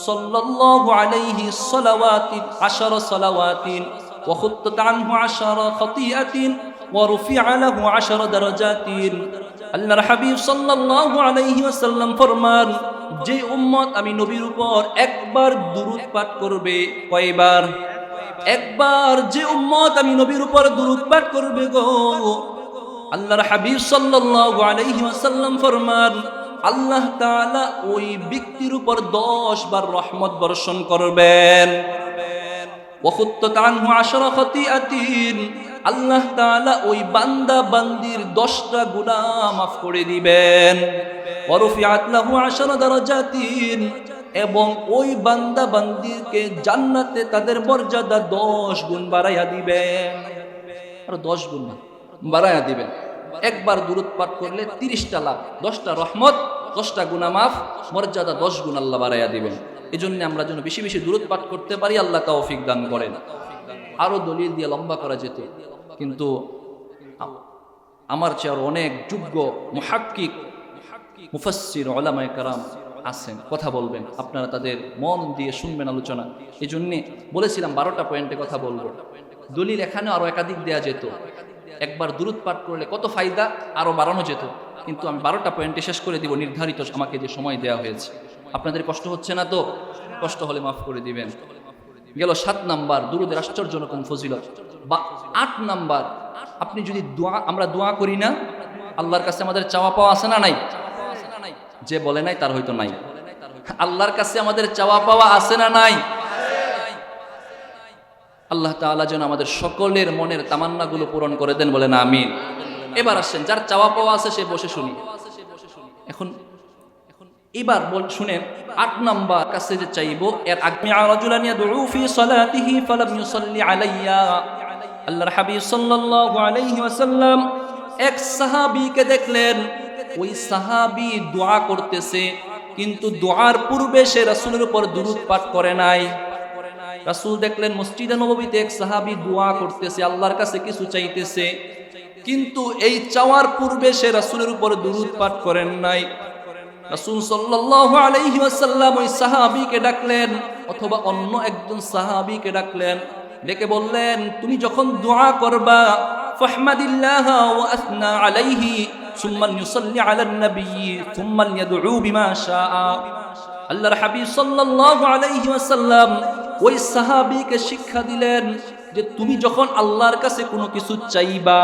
صلى الله عليه صلوات 10 صلوات وخطت عنه 10 خطيئة ورفع له 10 درجات। আল্লাহর হাবিব সাল্লাল্লাহু আলাইহি ওয়াসাল্লাম ফরমান, যে উম্মত আমি নবীর উপর একবার দুরূদ পাঠ করবে, কয়বার? একবার। যে উম্মত আমি নবীর উপর দুরূদ পাঠ করবে গো, আল্লাহর হাবিব সাল্লাল্লাহু আলাইহি ওয়াসাল্লাম ফরমান, আল্লাহ তাআলা ওই ব্যক্তির উপর 10 বার রহমত বর্ষণ করবেন। ওয়াখুত্তাত আনহু 10 খতিআতিন, আল্লাহ তাআলা ওই বান্দা বান্দির 10টা গুনাহ মাফ করে দিবেন। ওয়ারফিআত লাহু 10 দারাজাতিন, এবং ওই বান্দা বান্দিকে জান্নাতে তাদের মর্যাদা 10 গুণ বাড়াইয়া দিবেন। আর 10 গুণ বাড়াইয়া দিবেন। একবার দুরূদ পাঠ করলে 30টা লাভ, 10টা রহমত, 10টা গুনাহ মাফ, মর্যাদা 10 গুণ আল্লাহ বাড়াইয়া দিবেন। এজন্য আমরা যেন বেশি বেশি দুরূদ পাঠ করতে পারি, আল্লাহ তৌফিক দান করেন। আরো দলিল দিয়ে লম্বা করা যেত, কিন্তু আমার চেয়ে অনেক যোগ্য মুহাক্কিক, মুফাসসির, উলামায়ে কেরাম আছেন, কথা বলবেন, আপনারা তাদের মন দিয়ে শুনবেন আলোচনা। এই জন্যে বলেছিলাম 12টা পয়েন্টে কথা বলবো। দলিল এখানে আরো একাধিক দেয়া যেত, একবার দুরূদ পাঠ করলে কত ফায়দা আরো বাড়ানো যেত, কিন্তু আমি 12টা পয়েন্টে শেষ করে দিব নির্ধারিত আমাকে যে সময় দেওয়া হয়েছে। আপনাদের কষ্ট হচ্ছে না তো? কষ্ট হলে মাফ করে দিবেন। গেল 7 নাম্বার, দুরূদের আশ্চর্য রকম ফজিলত। বা 8 নাম্বার, আপনি যদি আমরা দোয়া করি না, আল্লাহর কাছে আমাদের চাওয়া পাওয়া আছে না নাই? যে বলে নাই তার হয়তো নাই। আল্লাহর কাছে আমাদের চাওয়া পাওয়া আছে না নাই? আল্লাহ তাআলা যেন আমাদের সকলের মনের তামান্নাগুলো পূরণ করে দেন, বলেন আমিন। এবার আসেন, যার চাওয়া পাওয়া আছে সে বসে শুনি। এখন এবার শুনেন 8 নাম্বার কাছে যে চাইবো, এর আগে রাজুলান ইয়াদউ ফি সালাতিহি ফালাম ইউসাল্লি আলাইয়া। আল্লাহর হাবিব সাল্লাল্লাহু আলাইহি ওয়াসাল্লাম এক সাহাবীকে দেখলেন, ওই সাহাবী দোয়া করতেছে, কিন্তু দোয়ার পূর্বে সে রাসূলের উপর দুরূদ পাঠ করে নাই। রাসূল দেখলেন মসজিদে নববীতে এক সাহাবী দোয়া করতেছে, আল্লাহর কাছে কিছু চাইতেছে, কিন্তু এই চাওয়ার পূর্বে সে রাসূলের উপর দুরূদ পাঠ করেন নাই। রাসূল সাল্লাল্লাহু আলাইহি ওয়াসাল্লাম ওই সাহাবীকে ডাকলেন, অথবা অন্য একজন সাহাবীকে ডাকলেন, ডেকে বললেন, তুমি যখন দোয়া করবা, ফাহমাদিল্লাহ ওয়া আসনা আলাইহি সুম্মা ইউসাল্লি আলান নবী সুম্মা ইয়াদউ বিমা শাআ। আল্লাহর হাবিব সাল্লাল্লাহু আলাইহি ওয়াসাল্লাম ওই সাহাবীকে শিক্ষা দিলেন যে তুমি যখন আল্লাহর কাছে কোনো কিছু চাইবা,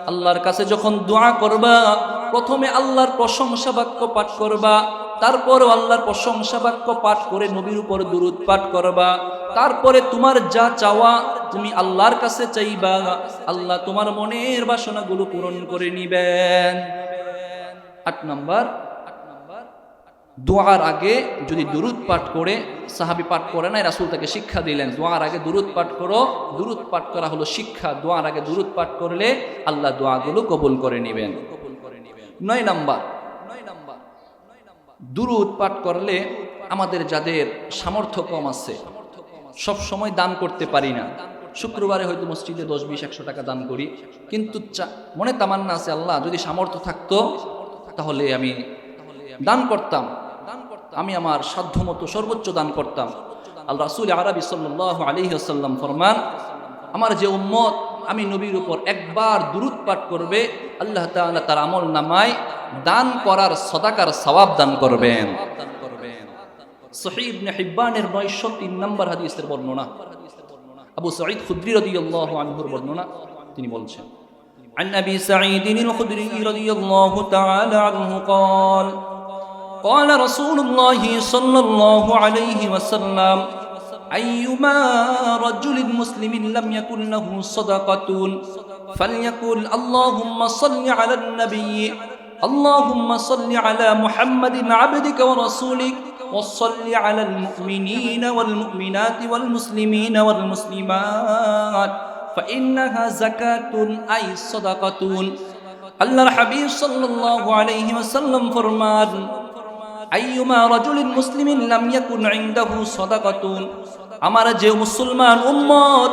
আল্লাহর কাছে যখন দোয়া করবা, প্রথমে আল্লাহর প্রশংসা বাক্য পাঠ করবা, তারপরেও আল্লাহর প্রশংসা বাক্য পাঠ করে নবীর উপর দুরূদ পাঠ করবা, তারপরে তোমার যা চাওয়া তুমি আল্লাহর কাছে চাইবা, আল্লাহ তোমার মনের বাসনাগুলো পূরণ করে নিবেন। 8 নাম্বার, দোয়ার আগে যদি দুরূদ পাঠ করে, সাহাবী পাঠ করে নাই, রাসূল তাকে শিক্ষা দিলেন দোয়ার আগে দুরূদ পাঠ করো। দুরূদ পাঠ করা হলো শিক্ষা, দোয়ার আগে দুরূদ পাঠ করলে আল্লাহ দোয়াগুলো কবুল করে নেবেন। 9 নাম্বার, দুরূদ পাঠ করলে আমাদের যাদের সামর্থ্য কম আছে, সব সময় দান করতে পারি না, শুক্রবারে হয়তো মসজিদে 10, 20, 100 টাকা দান করি, কিন্তু মনে তামান্না আছে আল্লাহ যদি সামর্থ্য থাকতো তাহলে আমি দান করতাম, আমি আমার সাধ্যমতো সর্বোচ্চ দান করতাম। আল্লাহ রাসূল আরবি সাল্লাল্লাহু আলাইহি ওয়াসাল্লাম ফরমান, আমার যে উম্মত আমি নবীর উপর একবার দুরূদ পাঠ করবে, আল্লাহ তাআলা তার আমল নামায় দান করার সদাকার সওয়াব দান করবেন। সহিহ ইবনে হিব্বানের 903 নম্বর হাদিসের বর্ণনা, আবু সাঈদ খুদরি রাদিয়াল্লাহু আনহুর বর্ণনা, তিনি বলছেন, عن أبي سعيد الخدري رضي الله تعالى عنه قال قال رسول الله صلى الله عليه وسلم أيما رجل مسلم لم يكن له صدقة فليقل اللهم صل على النبي اللهم صل على محمد عبدك ورسولك وصل على المؤمنين والمؤمنات والمسلمين والمسلمات فإنها زكاة أي صدقة. আল্লাহর হাবিব সাল্লাল্লাহু আলাইহি ওয়াসাল্লাম ফরমান, আইয়ুমা রাজুলিন মুসলিমিন লাম ইয়াকুন ইনদাহু সাদাকাতুন, আমার যে মুসলমান উম্মত,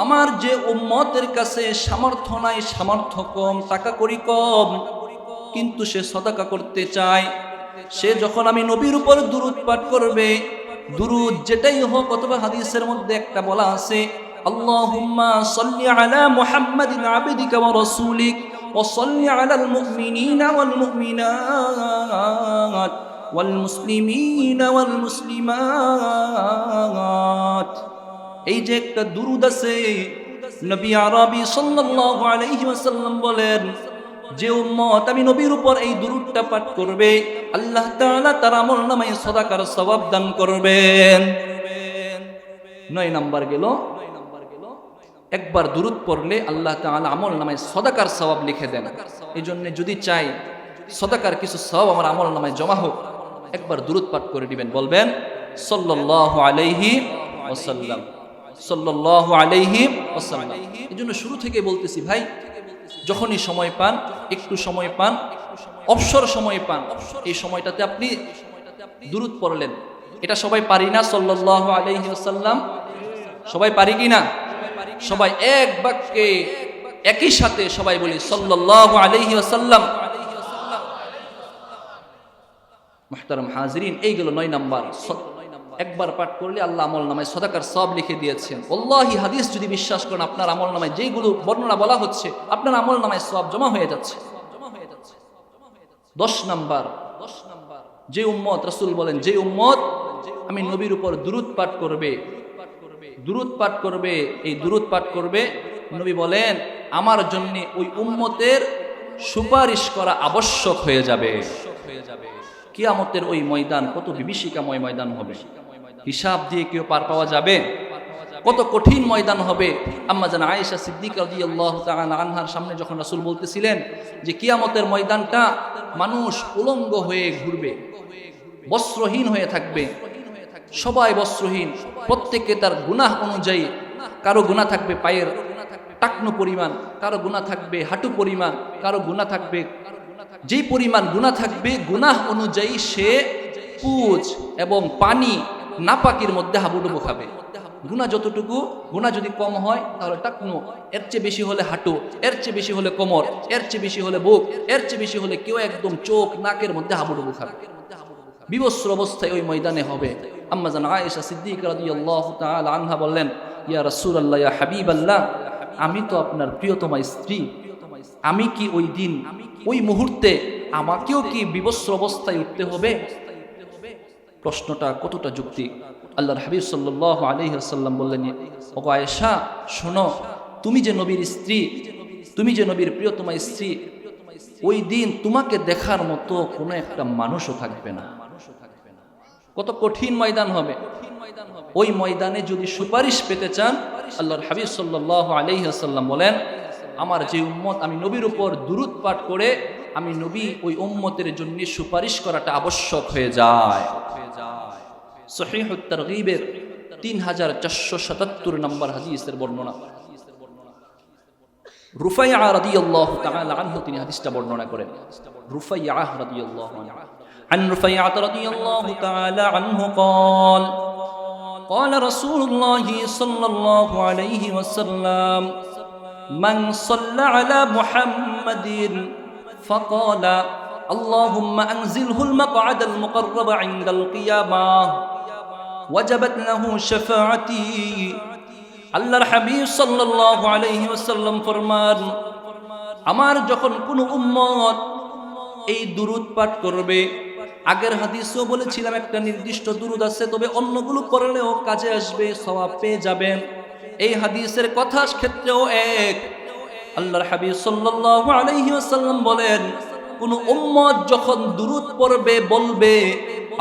আমার যে উম্মতের কাছে সামর্থ্য নাই, সামর্থ্য কম, টাকা কড়ি কম, কিন্তু সে সাদাকা করতে চায়, সে যখন আমি নবীর উপর দুরূদ পাঠ করবে, দুরূদ যেটাই হোক, অথবা হাদিসের মধ্যে একটা বলা আছে আল্লাহুম্মা সাল্লি আলা মুহাম্মাদিন আবদিকা ওয়া রাসূলিক ওয়া সাল্লি আলাল মুমিনিনা ওয়াল মুমিনাত ওয়াল মুসলিমিনা ওয়াল মুসলিমাত, এই যে একটা দুরূদ আছে, নবী আরবি সাল্লাল্লাহু আলাইহি ওয়াসাল্লাম বলেন, যে উম্মত আমি নবীর উপর এই দুরূদটা পাঠ করবে, আল্লাহ তাআলা তার আমলনামায় সাদাকার সওয়াব দান করবেন। 9 নাম্বার গেল, একবার দুরূদ পড়লে আল্লাহ তাআলা আমলনামায় সাদাকার সওয়াব লিখে দেন। এই জন্য যদি চাই সাদাকার কিছু সওয়াব আমার আমলনামায় জমা হোক, একবার দুরূদ পাঠ করে দিবেন, বলবেন সাল্লাল্লাহু আলাইহি ওয়াসাল্লাম, সাল্লাল্লাহু আলাইহি ওয়াসাল্লাম। এই জন্য শুরু থেকে বলতেছি ভাই, যখনই সময় পান, একটু সময় পান, অবসর সময় পান, এই সময়টাতে আপনি দুরূদ পড়লেন। এটা সবাই পারি না সাল্লাল্লাহু আলাইহি ওয়াসাল্লাম? সবাই পারি কি না? সবাই এক বাক্যে একই সাথে সবাই বলি সাল্লাল্লাহু আলাইহি ওয়াসাল্লাম। মুহতারাম হাজিরিন, এই গেল 9 নাম্বার। একবার পাঠ করলে আল্লাহ আমলনামায় সাদাকার সওয়াব লিখে দিয়েছেন। ওয়াল্লাহি হাদিস যদি বিশ্বাস করেন, আপনার আমলনামায় যেইগুলো বর্ণনা বলা হচ্ছে, আপনার আমলনামায় সওয়াব জমা হয়ে যাচ্ছে। 10 নাম্বার, যে উম্মত, রাসূল বলেন, যে উম্মত আমি নবীর উপর দুরূদ পাঠ করবে, দুরূদ পাঠ করবে, এই দুরূদ পাঠ করবে, নবী বলেন আমার জন্য ওই উম্মতের সুপারিশ করা আবশ্যক হয়ে যাবে। কিয়ামতের ওই ময়দান কত বিভীষিকাময় ময়দান হবে, হিসাব দিয়ে কেউ পার পাওয়া যাবে? কত কঠিন ময়দান হবে। আম্মা জান আয়েশা সিদ্দিকা রাদিয়াল্লাহু তাআলা আনহার সামনে যখন রাসূল বলতেছিলেন যে কিয়ামতের ময়দানটা মানুষ উলঙ্গ হয়ে ঘুরবে, বস্ত্রহীন হয়ে থাকবে, সবাই বস্ত্রহীন, প্রত্যেকে তার গুনাহ অনুযায়ী, কারো গুনাহ থাকবে পায়ের টাকনু পরিমাণ, কারো গুনাহ থাকবে হাঁটু পরিমাণ, কারো গুনাহ থাকবে, যেই পরিমাণ গুনাহ থাকবে গুনাহ অনুযায়ী সে পুজ এবং পানি নাপাকির মধ্যে হাবুডুবু খাবে। গুনাহ যতটুকু, গুনাহ যদি কম হয় তাহলে টাকনু, এর চেয়ে বেশি হলে হাঁটু, এর চেয়ে বেশি হলে কোমর, এর চেয়ে বেশি হলে বুক, এর চেয়ে বেশি হলে কেউ একদম চোখ নাকের মধ্যে হাবুডুবু খাবে। বিবস্ত্র অবস্থায় ওই ময়দানে হবে। আম্মা জান আয়েশা সিদ্দিকা রাদিয়াল্লাহু তাআলা আনহা বললেন, ইয়া রাসূলুল্লাহ, ইয়া হাবিবাল্লাহ, আমি তো আপনার প্রিয়তমা স্ত্রী, আমি কি ওই দিন, ওই মুহূর্তে আমাকেও কি বিবস্ত্র অবস্থায় উঠতে হবে? প্রশ্নটা কতটা যুক্তি। আল্লাহর হাবিব সাল্লাল্লাহু আলাইহি ওয়াসাল্লাম বললেন, ও আয়েশা শোনো, তুমি যে নবীর স্ত্রী, তুমি যে নবীর প্রিয়তমা স্ত্রী, ওই দিন তোমাকে দেখার মতো কোনো একটা মানুষও থাকবে না। কত কঠিন ময়দান হবে। ওই ময়দানে যদি সুপারিশ পেতে চান, আল্লাহর হাবিব সাল্লাল্লাহু আলাইহি ওয়াসাল্লাম বলেন, আমার যে উম্মত আমি নবীর উপর দুরূদ পাঠ করে আমি নবী ওই উম্মতের জন্য সুপারিশ করাটা আবশ্যক হয়ে যায়। সহিহুত তারগীবের 3477 নম্বর হাদিসের বর্ণনা। রুফাইয়া রাদিয়াল্লাহু তাআলা আনহু তিনি হাদিসটা বর্ণনা করেন। রুফাইয়া রাদিয়াল্লাহু আনহু عن رفيعة رضي الله تعالى عنه قال قال رسول الله صلى الله عليه وسلم من صلى على محمد فقال اللهم أنزله المقعد المقرب عند القيامة وجبت له شفاعتي আল্লাহর হাবিব সাল্লাল্লাহু আলাইহি ওয়াসাল্লাম ফরমান, আমার যখন কোনো উম্মত এই দুরূদ পাঠ করবে, আগের হাদিসও বলেছিলাম একটা নির্দিষ্ট দুরূদ আছে, তবে অন্যগুলো পড়লেও কাজে আসবে, সওয়াব পেয়ে যাবেন। এই হাদিসের কথার ক্ষেত্রেও এক। আল্লাহর হাবিব সাল্লাল্লাহু আলাইহি ওয়াসাল্লাম বলেন, কোন উম্মত যখন দুরূদ পড়বে বলবে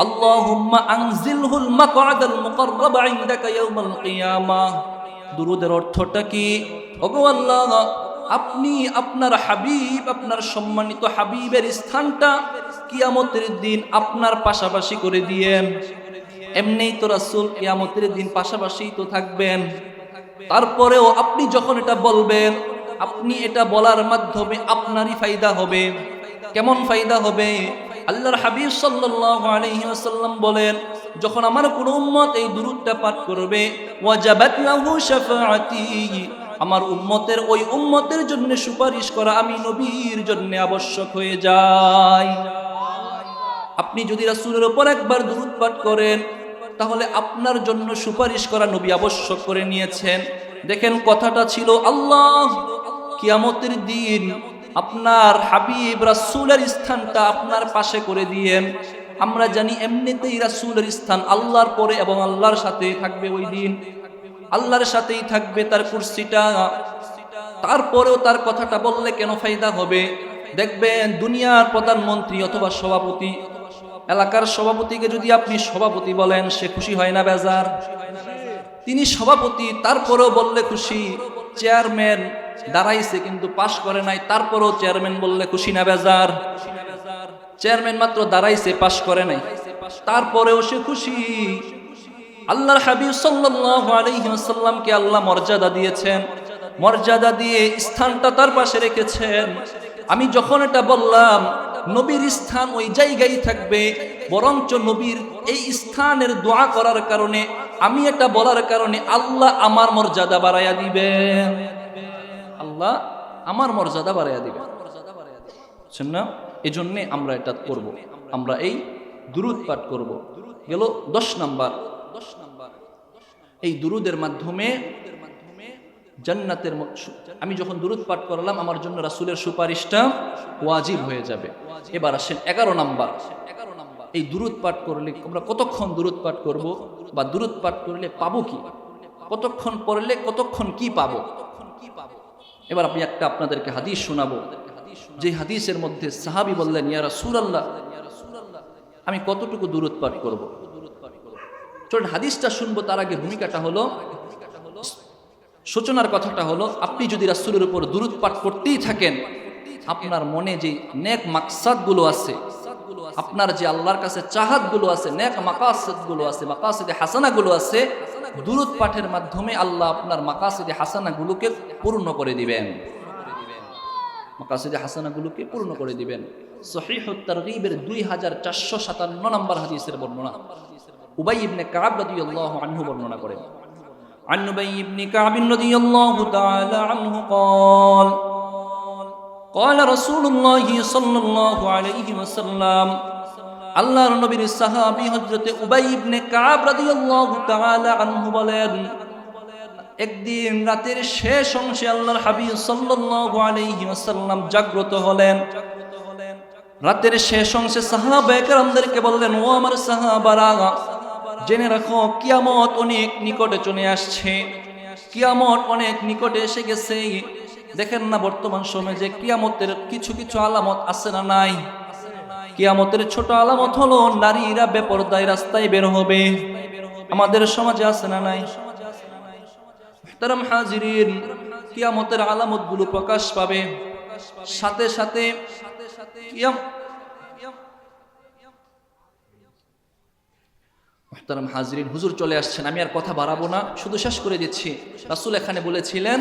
আল্লাহুম্মা আনজিলহুল মাকআদাল মুকাররাব ইনদাকা ইয়াউমাল কিয়ামাহ। দুরূদের অর্থটা কি? ওগো আল্লাহ, আপনি আপনার হাবিব, আপনার সম্মানিত হাবিবের স্থানটা কিয়ামতের দিন আপনার পাশাপাশি করে দিয়েন। এমনিই তো রাসূল কিয়ামতের দিন পাশাপাশি তো থাকবেন, তারপরেও আপনি যখন এটা বলবেন, আপনি এটা বলার মাধ্যমে আপনারই ফায়দা হবে। কেমন ফায়দা হবে? আল্লাহর হাবিব সাল্লাল্লাহু আলাইহি ওয়াসাল্লাম বলেন, যখন আমার কোন উম্মত এই দুরূদটা পাঠ করবে, ওয়াজাবাত লাহু শাফাআতি, আমার উম্মতের ওই উম্মতের জন্য সুপারিশ করা আমি নবীর জন্য আবশ্যক হয়ে যায়। আপনি যদি রাসূলের উপর একবার দুরূদ পাঠ করেন, তাহলে আপনার জন্য সুপারিশ করা নবী আবশ্যক করে নিয়েছেন। দেখেন, কথাটা ছিল আল্লাহ কিয়ামতের দিন আপনার হাবিব রাসূলের স্থানটা আপনার পাশে করে দিয়েন। আমরা জানি এমনিতেই রাসূলের স্থান আল্লাহর পরে এবং আল্লাহর সাথেই থাকবে। ওই দিন আল্লাহর সাথেই থাকবে তার কুরসিটা। তারপরেও তার কথাটা বললে কেন ফায়দা হবে? দেখবেন, দুনিয়ার প্রধানমন্ত্রী অথবা সভাপতি, এলাকার সভাপতিকে যদি আপনি সভাপতি বলেন, সে খুশি হয় না বেজার? তিনি সভাপতি, তারপরেও বললে খুশি। চেয়ারম্যান দাঁড়াইছে কিন্তু পাশ করে নাই, তারপরেও চেয়ারম্যান বললে খুশি না বেজার? চেয়ারম্যান মাত্র দাঁড়াইছে, পাশ করে নাই, তারপরেও সে খুশি। আল্লাহর হাবিব সাল্লাল্লাহু আলাইহি ওয়াসাল্লামকে আল্লাহ মর্যাদা দিয়েছেন, মর্যাদা দিয়ে স্থানটা তার পাশে রেখেছেন। আমি যখন এটা বললাম, নবীর স্থান ওই জায়গায় থাকবে, বরঞ্চ নবীর এই স্থানের দোয়া করার কারণে, আমি এটা বলার কারণে আল্লাহ আমার মর্যাদা বাড়াইয়া দিবেন। আল্লাহ আমার মর্যাদা বাড়াইয়া দিবেন, বুঝছেন না? এই জন্যে আমরা এটা করব, আমরা এই দুরূদ পাঠ করব। গেল 10 নাম্বার। এই দুরূদের মাধ্যমে জান্নাতের, আমি যখন দুরূদ পাঠ করলাম, আমার জন্য রাসূলের সুপারিশটা ওয়াজিব হয়ে যাবে। এবার আসেন 11 নাম্বার। এই দুরূদ পাঠ করলে আমরা কতক্ষণ দুরূদ পাঠ করব, বা দুরূদ পাঠ করলে পাবো কি, কতক্ষণ পড়লে কতক্ষণ কি পাবো? এবার আমি একটা আপনাদেরকে হাদিস শোনাবো, যে হাদিসের মধ্যে সাহাবী বললেন, ইয়া রাসূলুল্লাহ, আমি কতটুকু দুরূদ পাঠ করব? চলুন হাদিসটা শুনবো। তার আগে ভূমিকাটা হলো, সূচনার কথাটা হলো, আপনি যদি রাসূলের উপর দুরূদ পাঠ করতেই থাকেন, আপনার মনে যে নেক মাকসাদগুলো আছে, আপনার যে আল্লাহর কাছে চাহাতগুলো আছে, নেক মাকাসিদগুলো আছে, মাকাসিদে হাসানাগুলো আছে, দুরূদ পাঠের মাধ্যমে আল্লাহ আপনার মাকাসিদে হাসানাগুলোকে পূর্ণ করে দিবেন। মাকাসিদে হাসানাগুলোকে পূর্ণ করে দিবেন। সহিহুত তারগীবের 2457 নম্বর হাদিসের বর্ণনা। উবাই ইবনে কাব রাদিয়াল্লাহু আনহু বর্ণনা করেন। عن أبي بن كعب رضي الله تعالى عنه قال قال رسول الله صلى الله عليه وسلم আল্লাহর নবীর সাহাবী হযরত উবাই ইবনে কাব রাদিয়াল্লাহু তাআলা আনহু বলেন, একদিন রাতের শেষ অংশে আল্লাহর হাবিব সাল্লাল্লাহু আলাইহি ওয়াসাল্লাম জাগ্রত হলেন। রাতের শেষ অংশে সাহাবায়ে কেরামদেরকে বললেন, ও আমার সাহাবারা, জেনে রাখো কিয়ামত অনেক নিকটে চলে আসছে, কিয়ামত অনেক নিকটে এসে গেছে। দেখেন না বর্তমান সময়ে যে কিয়ামতের কিছু কিছু আলামত আছে না নাই? কিয়ামতের ছোট আলামত হলো নারীরা বেপরদায় রাস্তায় বের হবে। আমাদের সমাজে আছে না নাই? মুহতারাম হাজিরিন, কিয়ামতের আলামতগুলো প্রকাশ পাবে, সাথে সাথে মুহতারাম হাজিরিন, হুজুর চলে আসছেন, আমি আর কথা বাড়াবো না, শুধু শেষ করে দিচ্ছি। রাসূল এখানে বলেছিলেন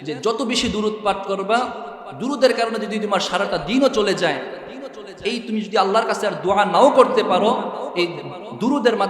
যে যত বেশি দুরূদ পাঠ করবা, দুরূদের কারণে যদি তোমার সারাটা দিনও চলে যায়, এই তুমি যদি আল্লাহর কাছে আর দোয়া নাও করতে পারো, এই দুরূদের মাধ্যমে